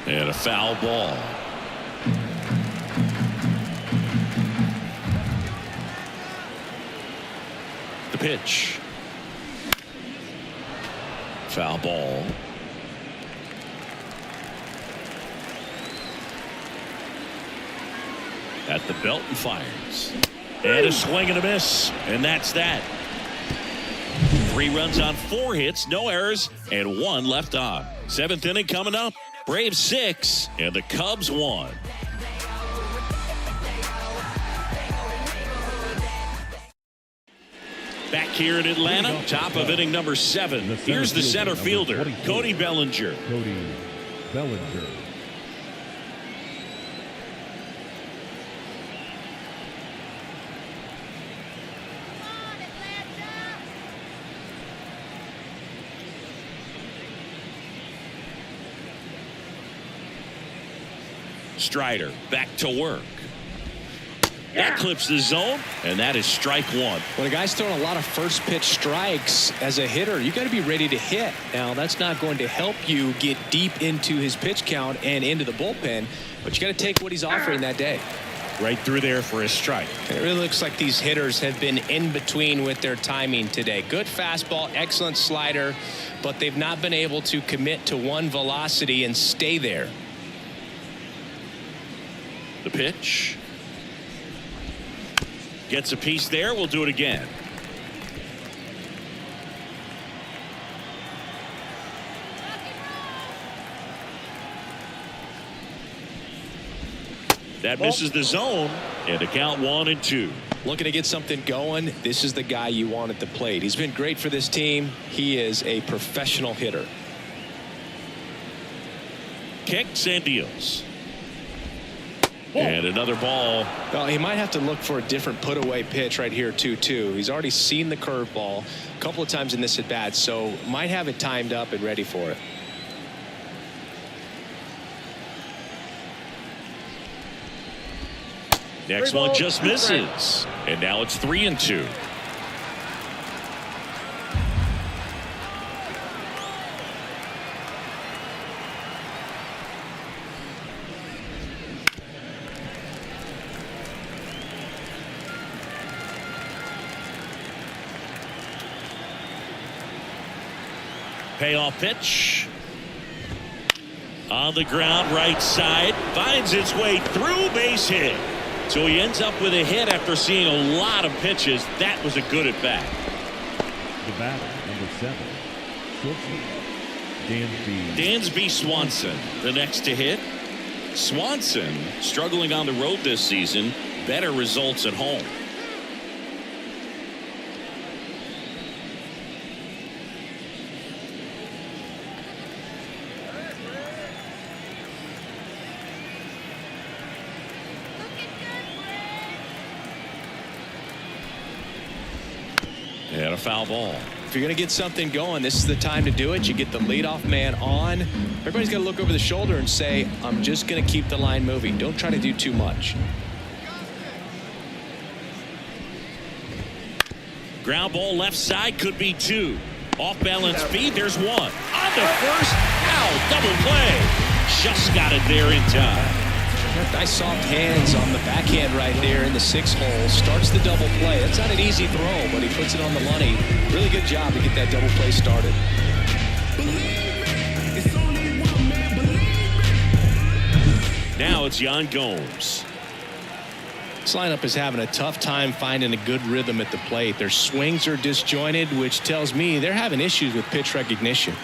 And a foul ball. The pitch. Foul ball. At the belt and fires. And a swing and a miss. And that's that. 3 runs on 4 hits, no errors, and 1 left on. 7th inning coming up. Braves 6 and the Cubs 1. Back here in Atlanta, top of inning number 7. Here's the center fielder, Cody Bellinger. Cody Bellinger. Strider back to work. That clips the zone, and that is strike 1. When a guy's throwing a lot of first pitch strikes as a hitter, you got to be ready to hit. Now, that's not going to help you get deep into his pitch count and into the bullpen, but you got to take what he's offering that day. Right through there for a strike. It really looks like these hitters have been in between with their timing today. Good fastball, excellent slider, but they've not been able to commit to one velocity and stay there. The pitch. Gets a piece there. We'll do it again. That misses the zone, and a count 1-2. Looking to get something going. This is the guy you want at the plate. He's been great for this team. He is a professional hitter. Kicks and deals. And another ball. Well, he might have to look for a different put-away pitch right here, 2-2. He's already seen the curveball a couple of times in this at-bat, so might have it timed up and ready for it. Next one just misses. And now it's 3-2. Payoff pitch. On the ground, right side. Finds its way through, base hit. So he ends up with a hit after seeing a lot of pitches. That was a good at bat. The batter, number 7. Shortstop, Dansby Swanson, the next to hit. Swanson struggling on the road this season. Better results at home. And a foul ball. If you're going to get something going, this is the time to do it. You get the leadoff man on. Everybody's got to look over the shoulder and say, I'm just going to keep the line moving. Don't try to do too much. Ground ball left side, could be 2. Off balance feed, there's 1. On the first, out, double play. Just got it there in time. Nice soft hands on the backhand right there in the 6 hole. Starts the double play. That's not an easy throw, but he puts it on the money. Really good job to get that double play started. Now it's Yan Gomes. This lineup is having a tough time finding a good rhythm at the plate. Their swings are disjointed, which tells me they're having issues with pitch recognition.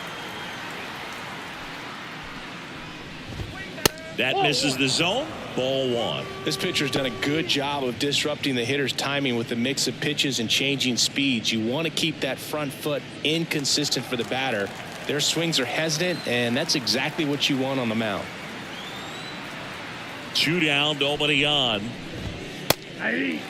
That misses the zone. Ball 1. This pitcher's done a good job of disrupting the hitter's timing with the mix of pitches and changing speeds. You want to keep that front foot inconsistent for the batter. Their swings are hesitant, and that's exactly what you want on the mound. 2 down, nobody on. Hey.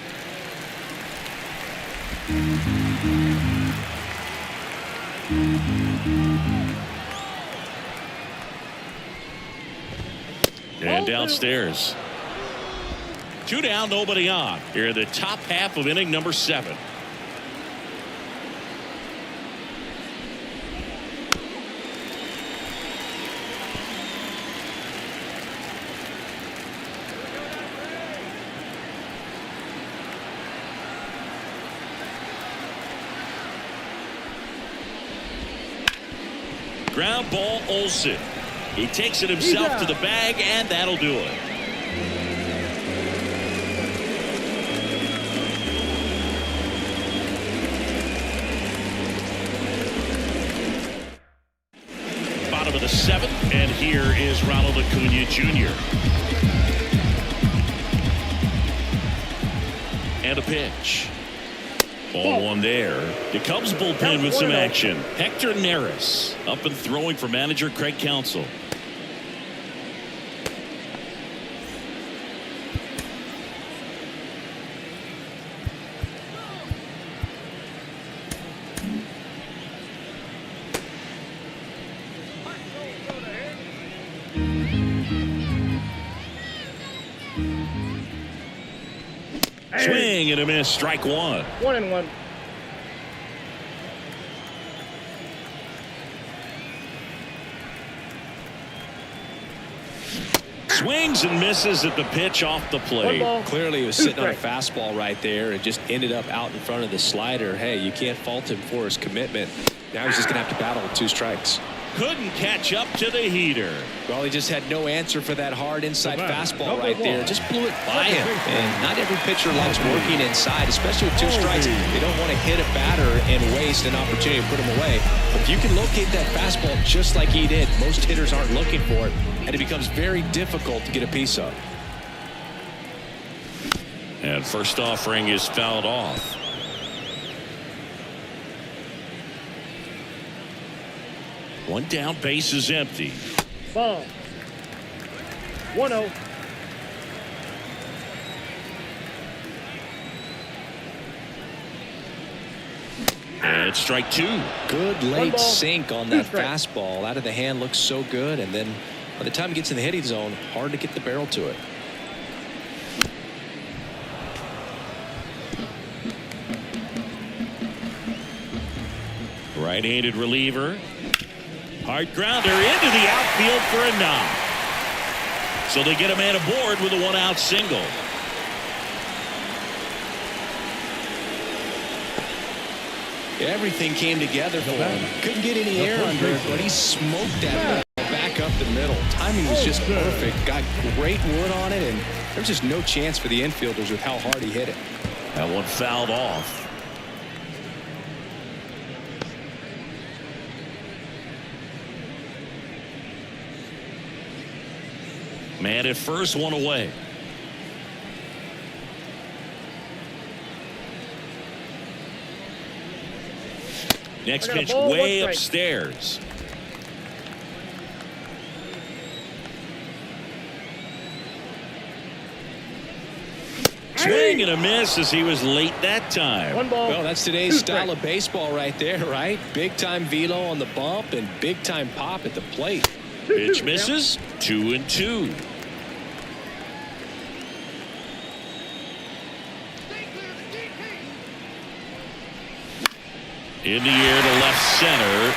And downstairs. 2 down, nobody on. Here in the top half of inning number 7. Ground ball, Olsen. He takes it himself to the bag, and that'll do it. Bottom of the 7th, and here is Ronald Acuna Jr. And a pitch. Ball 1 there. The Cubs bullpen with some action. Hector Neris up and throwing for manager Craig Counsell. Swing and a miss, strike 1. 1-1. Swings and misses at the pitch off the plate. Clearly he was sitting on a fastball right there and just ended up out in front of the slider. Hey, you can't fault him for his commitment. Now he's just going to have to battle with 2 strikes. Couldn't catch up to the heater. Well, he just had no answer for that hard inside fastball right there. Just blew it by him. And not every pitcher likes working inside, especially with 2 strikes. They don't want to hit a batter and waste an opportunity to put him away. But if you can locate that fastball just like he did, most hitters aren't looking for it, and it becomes very difficult to get a piece of. And first offering is fouled off. One down, base is empty. Ball. 1-0. And strike 2. Good late sink on that fastball. Out of the hand looks so good, and then by the time it gets in the hitting zone, hard to get the barrel to it. Right-handed reliever. Hard grounder into the outfield for a knock. So they get a man aboard with a 1-out single. Everything came together for him. Couldn't get any air under it, but he smoked that ball back up the middle. Timing was just perfect. Got great wood on it, and there's just no chance for the infielders with how hard he hit it. That one fouled off. Man at first, 1 away. Next pitch way upstairs. Swing and a miss as he was late that time. Well, that's today's style of baseball right there, right? Big time velo on the bump and big time pop at the plate. Pitch misses. 2-2. In the air to left center.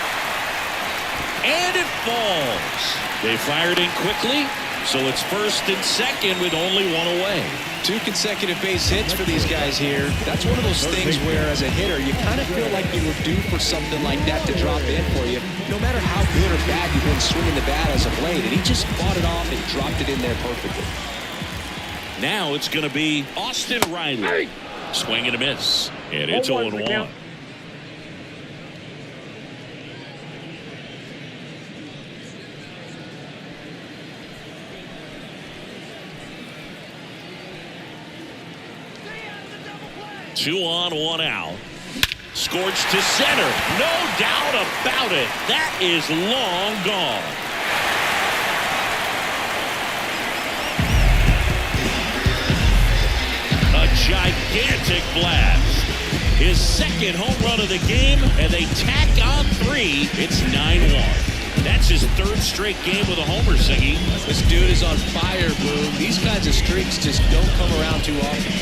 And it falls. They fired in quickly, so it's first and second with only 1 away. 2 consecutive base hits for these guys here. That's one of those things where, as a hitter, you kind of feel like you were due for something like that to drop in for you, no matter how good or bad you've been swinging the bat as of late. And he just fought it off and dropped it in there perfectly. Now it's going to be Austin Riley. Swing and a miss. And it's 0-1. Two on, 1 out. Scorched to center. No doubt about it. That is long gone. A gigantic blast. His second home run of the game, and they tack on 3. It's 9-1. That's his third straight game with a homer, Siggy. This dude is on fire, Boom. These kinds of streaks just don't come around too often.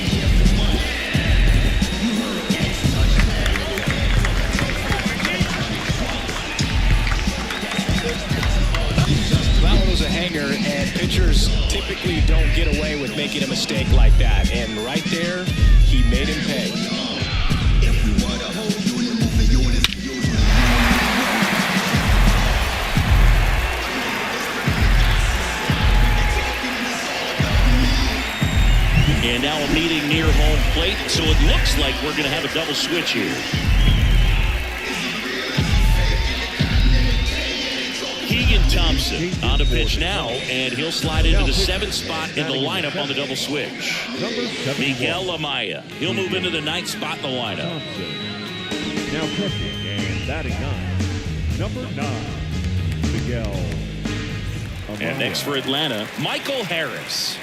That one was a hanger, and pitchers typically don't get away with making a mistake like that. And right there, he made him pay. And now a meeting near home plate, so it looks like we're going to have a double switch here. Keegan Thompson on the pitch now, and he'll slide into the 7th spot in the lineup on the double switch. Miguel Amaya, he'll move into the 9th spot in the lineup. Now pitching and batting 9, number 9, Miguel Amaya. And next for Atlanta, Michael Harris.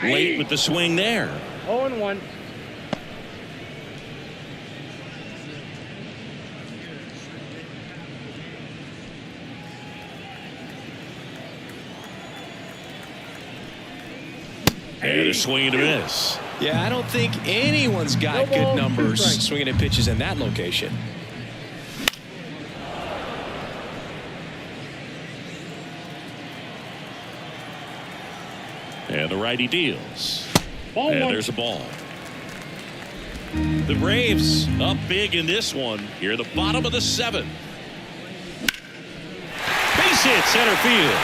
Late with the swing there. 0-1. And a swing and a miss. Yeah, I don't think anyone's got good numbers swinging at pitches in that location. And the righty deals. Ball And one. there's a ball. The Braves up big in this one. Here at the bottom of the 7th. Base hit center field.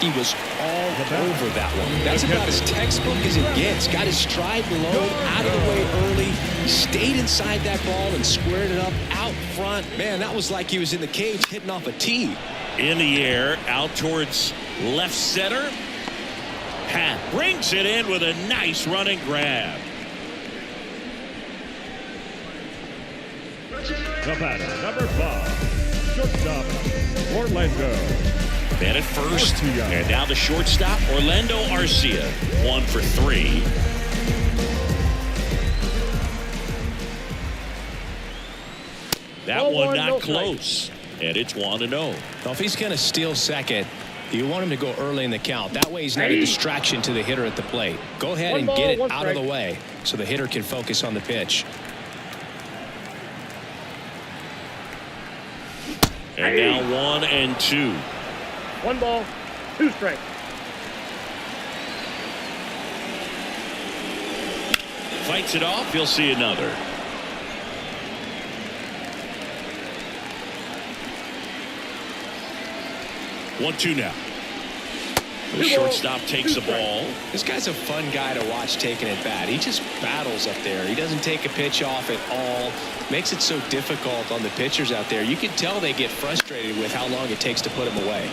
He was all over that one. That's about as textbook as it gets. Got his stride and load out of the way early. Stayed inside that ball and squared it up out front. Man, that was like he was in the cage hitting off a tee. In the air, out towards left center. Pat brings it in with a nice running grab. The batter, number 5, shortstop, Orlando. Man at first, and now the shortstop, Orlando Arcia, 1 for 3. That one not close, and it's 1-0. Well, if he's going to steal second, you want him to go early in the count. That way he's not a distraction to the hitter at the plate. Go ahead and get it out of the way so the hitter can focus on the pitch. And now 1-2. 1 ball, 2 strikes. Fights it off. He'll see another. One-two now. The shortstop takes the ball. This guy's a fun guy to watch taking at bat. He just battles up there. He doesn't take a pitch off at all. Makes it so difficult on the pitchers out there. You can tell they get frustrated with how long it takes to put him away.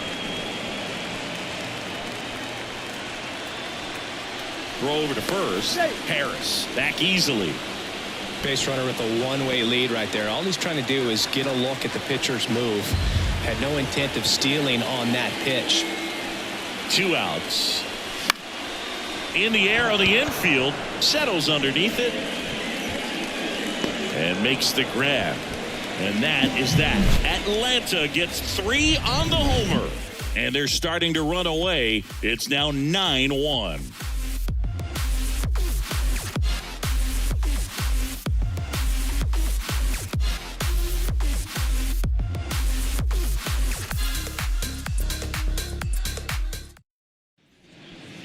Throw over to first. Harris back easily. Base runner with a one-way lead right there. All he's trying to do is get a look at the pitcher's move. Had no intent of stealing on that pitch. 2 outs. In the air on the infield. Settles underneath it. And makes the grab. And that is that. Atlanta gets 3 on the homer. And they're starting to run away. It's now 9-1.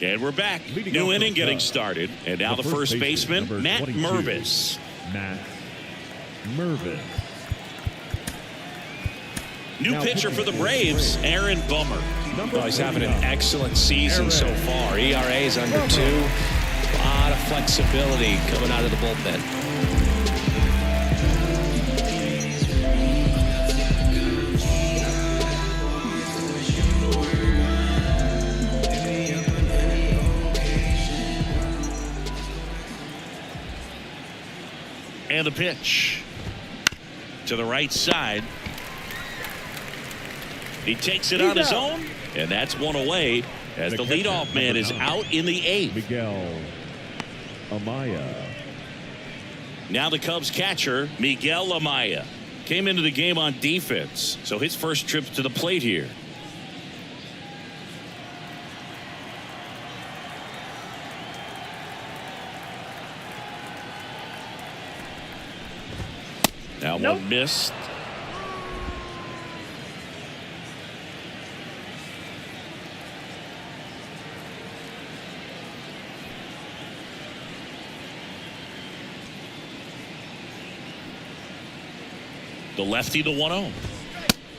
And we're back. New inning getting started. And now the first baseman, Matt Mervis. Matt Mervis. New pitcher for the Braves, Aaron Bummer. Well, he's having an excellent season so far. ERA is under 2. A lot of flexibility coming out of the bullpen. And the pitch to the right side. He takes it on his own, and that's one away. as the leadoff man is out in the 8th. Miguel Amaya. Now the Cubs catcher, Miguel Amaya, came into the game on defense, so his first trip to the plate here. Now one missed. The lefty, the 1-0.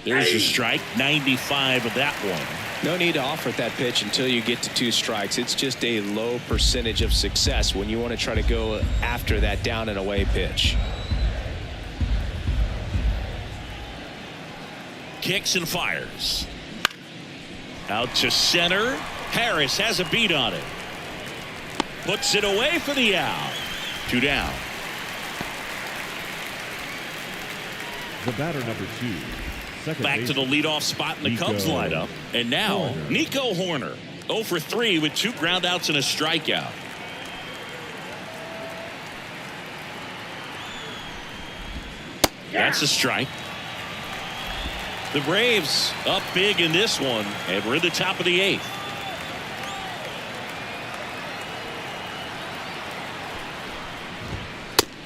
There's your strike, 95 of that one. No need to offer that pitch until you get to 2 strikes. It's just a low percentage of success when you want to try to go after that down and away pitch. Kicks and fires. Out to center. Harris has a beat on it. Puts it away for the out. 2 down. The batter, number 2. Second Back to the leadoff spot in the Cubs lineup. And now, Nico Horner. 0 for 3 with 2 groundouts and a strikeout. That's a strike. The Braves up big in this one, and we're in the top of the 8th.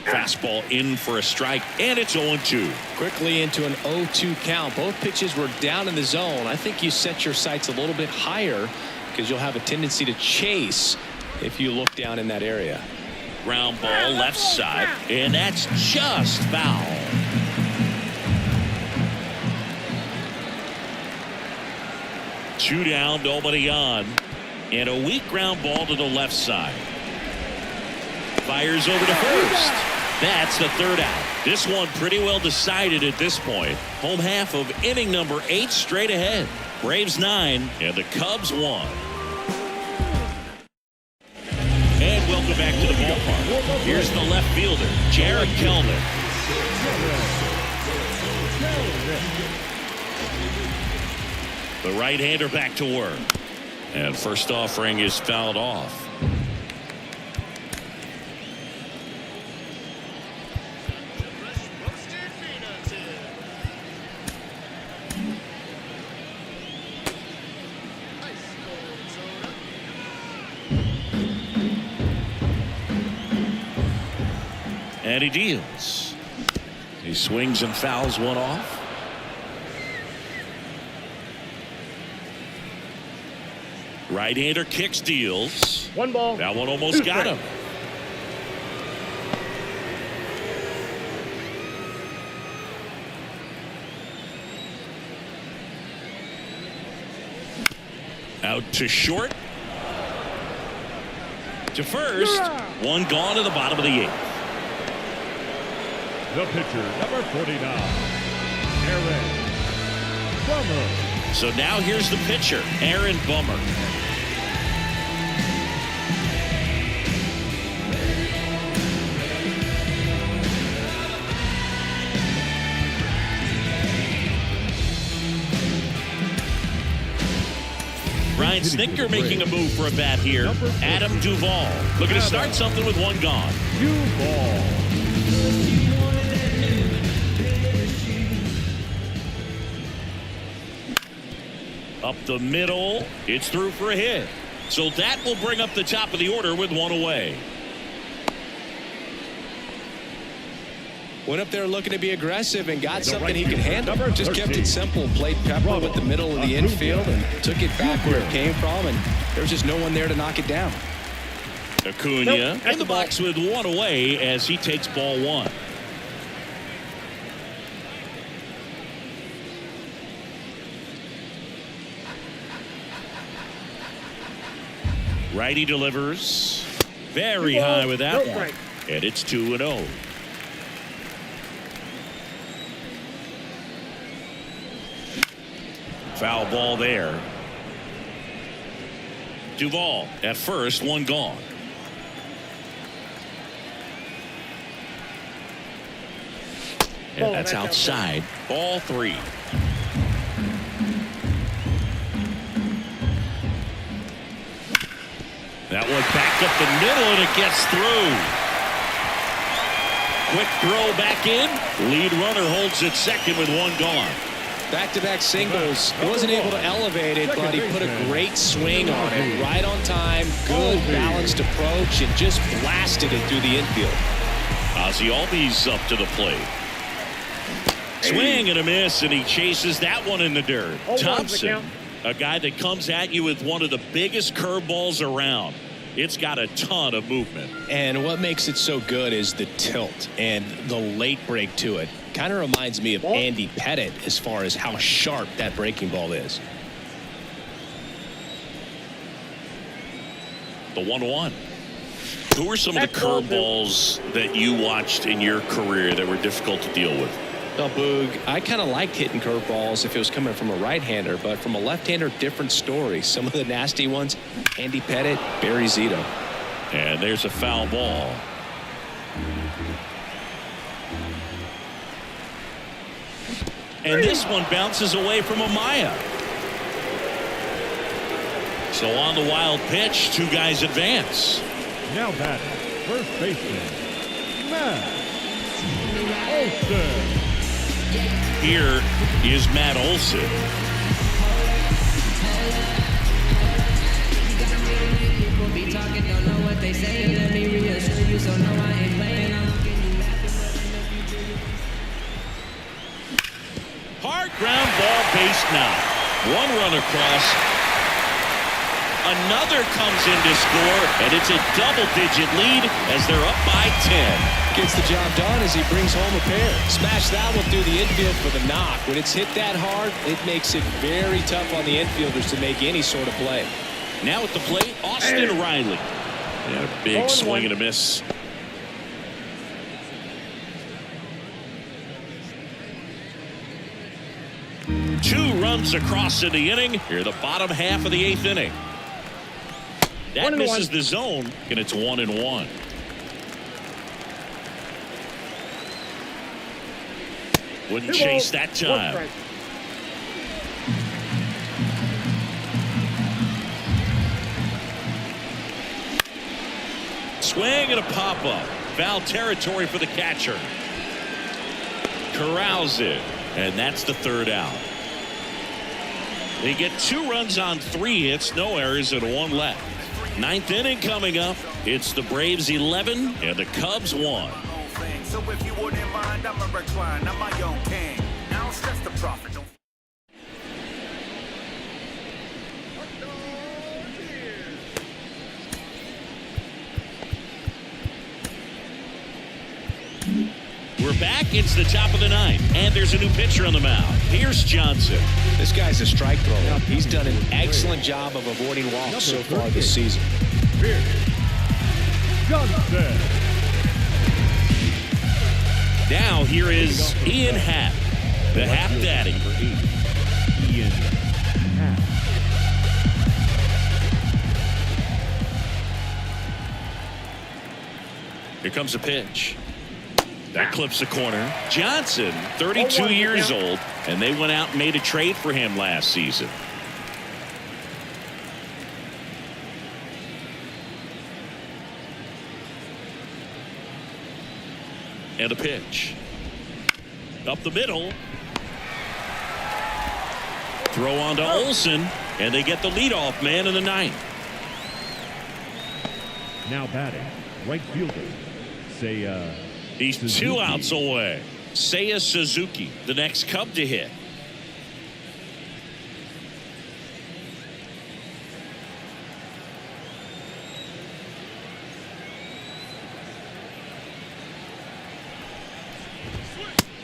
Fastball in for a strike, and it's 0-2. Quickly into an 0-2 count. Both pitches were down in the zone. I think you set your sights a little bit higher because you'll have a tendency to chase if you look down in that area. Ground ball left side, and that's just foul. Two down, nobody on, and a weak ground ball to the left side. Fires over to first. That's the 3rd out. This one pretty well decided at this point. Home half of inning number 8 straight ahead. Braves 9 and the Cubs 1. And welcome back to the ballpark. Here's the left fielder, Jared Kelnick. The right-hander back to work. And first offering is fouled off. And he deals. He swings and fouls one off. Right-hander kicks, deals. 1 ball. That one almost got him. Out to short. To first. One gone to the bottom of the 8th. The pitcher, number 49, Aaron Bummer. So now here's the pitcher, Aaron Bummer. Ryan Snitker making a move for a bat here. Adam Duvall looking to start something with 1 gone. Duvall. Up the middle. It's through for a hit. So that will bring up the top of the order with 1 away. Went up there looking to be aggressive and got something he could handle. Just kept it simple. Played Pepper with the middle of the infield and took it back where it came from, and there was just no one there to knock it down. Acuna in the box with 1 away as he takes ball 1. Righty delivers very high with that one, and it's 2-0. Foul ball there. Duvall at first, 1 gone. And that's outside. Ball 3. That one back up the middle, and it gets through. Quick throw back in. Lead runner holds it second with one gone. Back-to-back singles. He wasn't able to elevate it, but he put a great swing on it. Right on time, good balanced approach, and just blasted it through the infield. Ozzie Albies up to the plate. Swing and a miss, and he chases that one in the dirt. Thompson, a guy that comes at you with one of the biggest curveballs around. It's got a ton of movement. And what makes it so good is the tilt and the late break to it. Kind of reminds me of Andy Pettit as far as how sharp that breaking ball is. The 1-1. Who are some of the curveballs that you watched in your career that were difficult to deal with? Well, Boog, I kind of liked hitting curveballs if it was coming from a right-hander, but from a left-hander, different story. Some of the nasty ones, Andy Pettit, Barry Zito. And there's a foul ball. And this one bounces away from Amaya. So on the wild pitch, two guys advance. Now batting, first baseman, Matt Olson. Here is Matt Olson. People be talking, don't know what they say. Let me reassure you, so no, I ain't playing. I'm looking you laughing, but in the future you Hard ground ball, base knock. One run across. Another comes in to score, and it's a double-digit lead as they're up by 10. Gets the job done as he brings home a pair. Smash that one through the infield for the knock. When it's hit that hard, it makes it very tough on the infielders to make any sort of play. Now at the plate, Austin Riley. And a big swing and a miss. Two runs across in the inning. Here, the bottom half of the eighth inning. That misses the zone, and it's 1-1. Wouldn't chase that time. Swing and a pop-up. Foul territory for the catcher. Corrals it, and that's the third out. They get 2 runs on 3 hits, no errors, and 1 left. Ninth inning coming up. It's the Braves 11 and the Cubs 1. So if you wouldn't mind, I'm a recline. I'm my own king. I don't stress the profit. We're back. It's the top of the 9th, and there's a new pitcher on the mound. Pierce Johnson. This guy's a strike thrower. He's done an excellent job of avoiding walks so far this season. Pierce Johnson. Now here is Ian Happ, the Happ Daddy. Ian Happ. Here comes a pitch. That clips the corner. Johnson, 32 years old, and they went out and made a trade for him last season. And a pitch. Up the middle. Throw on to Olson, and they get the leadoff man in the 9th. Now batting, right fielder, Seiya. He's Suzuki. 2 outs away. Seiya Suzuki, the next Cub to hit.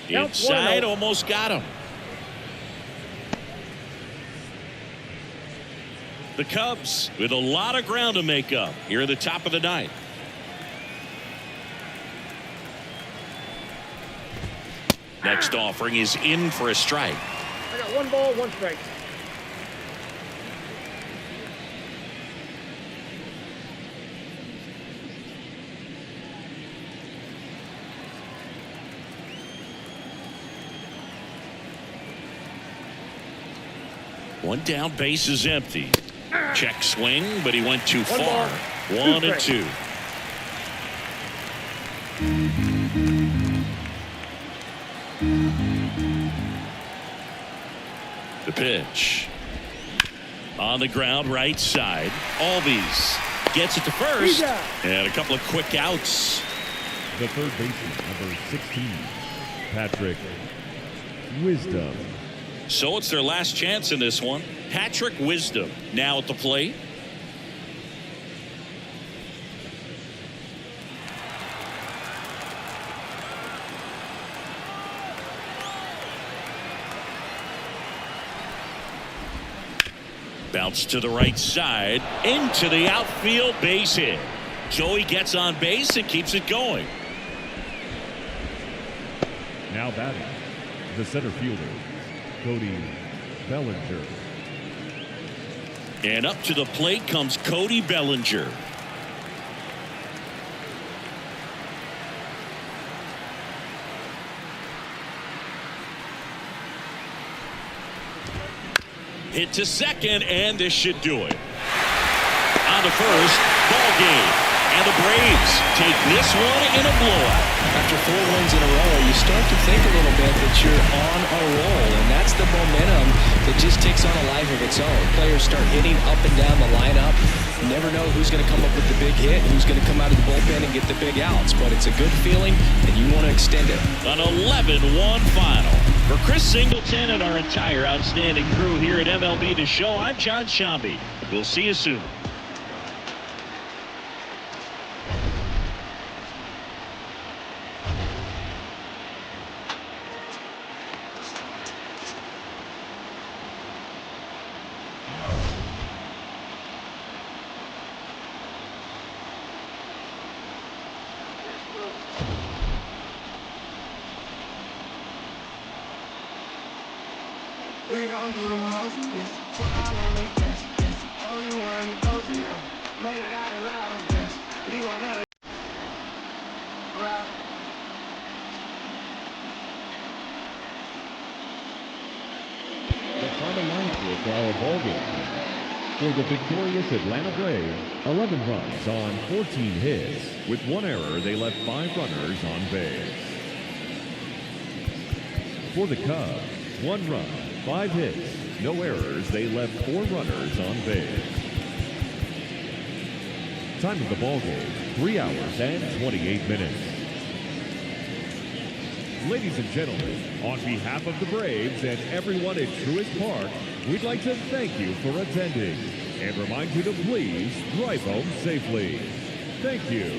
Inside, almost got him. The Cubs with a lot of ground to make up here at the top of the 9th. Next offering is in for a strike. I got 1 ball, 1 strike. One down, base is empty. Check swing, but he went too far. 1-2. The pitch. On the ground, right side. Albies gets it to first. And a couple of quick outs. The third baseman, number 16, Patrick Wisdom. So it's their last chance in this one. Patrick Wisdom now at the plate. Bounce to the right side, into the outfield, base hit. Joey gets on base and keeps it going. Now batting, the center fielder, Cody Bellinger. And up to the plate comes Cody Bellinger. Hit to second, and this should do it. On to first, ball game. And the Braves take this one in a blowout. After 4 wins in a row, you start to think a little bit that you're on a roll, and that's the momentum that just takes on a life of its own. Players start hitting up and down the lineup. You never know who's going to come up with the big hit, who's going to come out of the bullpen and get the big outs, but it's a good feeling, and you want to extend it. An 11-1 final. For Chris Singleton and our entire outstanding crew here at MLB The Show, I'm John Shambi. We'll see you soon. We gon' do the most, yes. Put all on the best, yes. All you want to go to, made it out alive, yes. We gon' let it ride. The final line score for our ball game. For the victorious Atlanta Braves, 11 runs on 14 hits. With 1 error, they left 5 runners on base. For the Cubs, 1 run, 5 hits, no errors. They left 4 runners on base. Time of the ball game, 3 hours and 28 minutes. Ladies and gentlemen, on behalf of the Braves and everyone at Truist Park, we'd like to thank you for attending and remind you to please drive home safely. Thank you.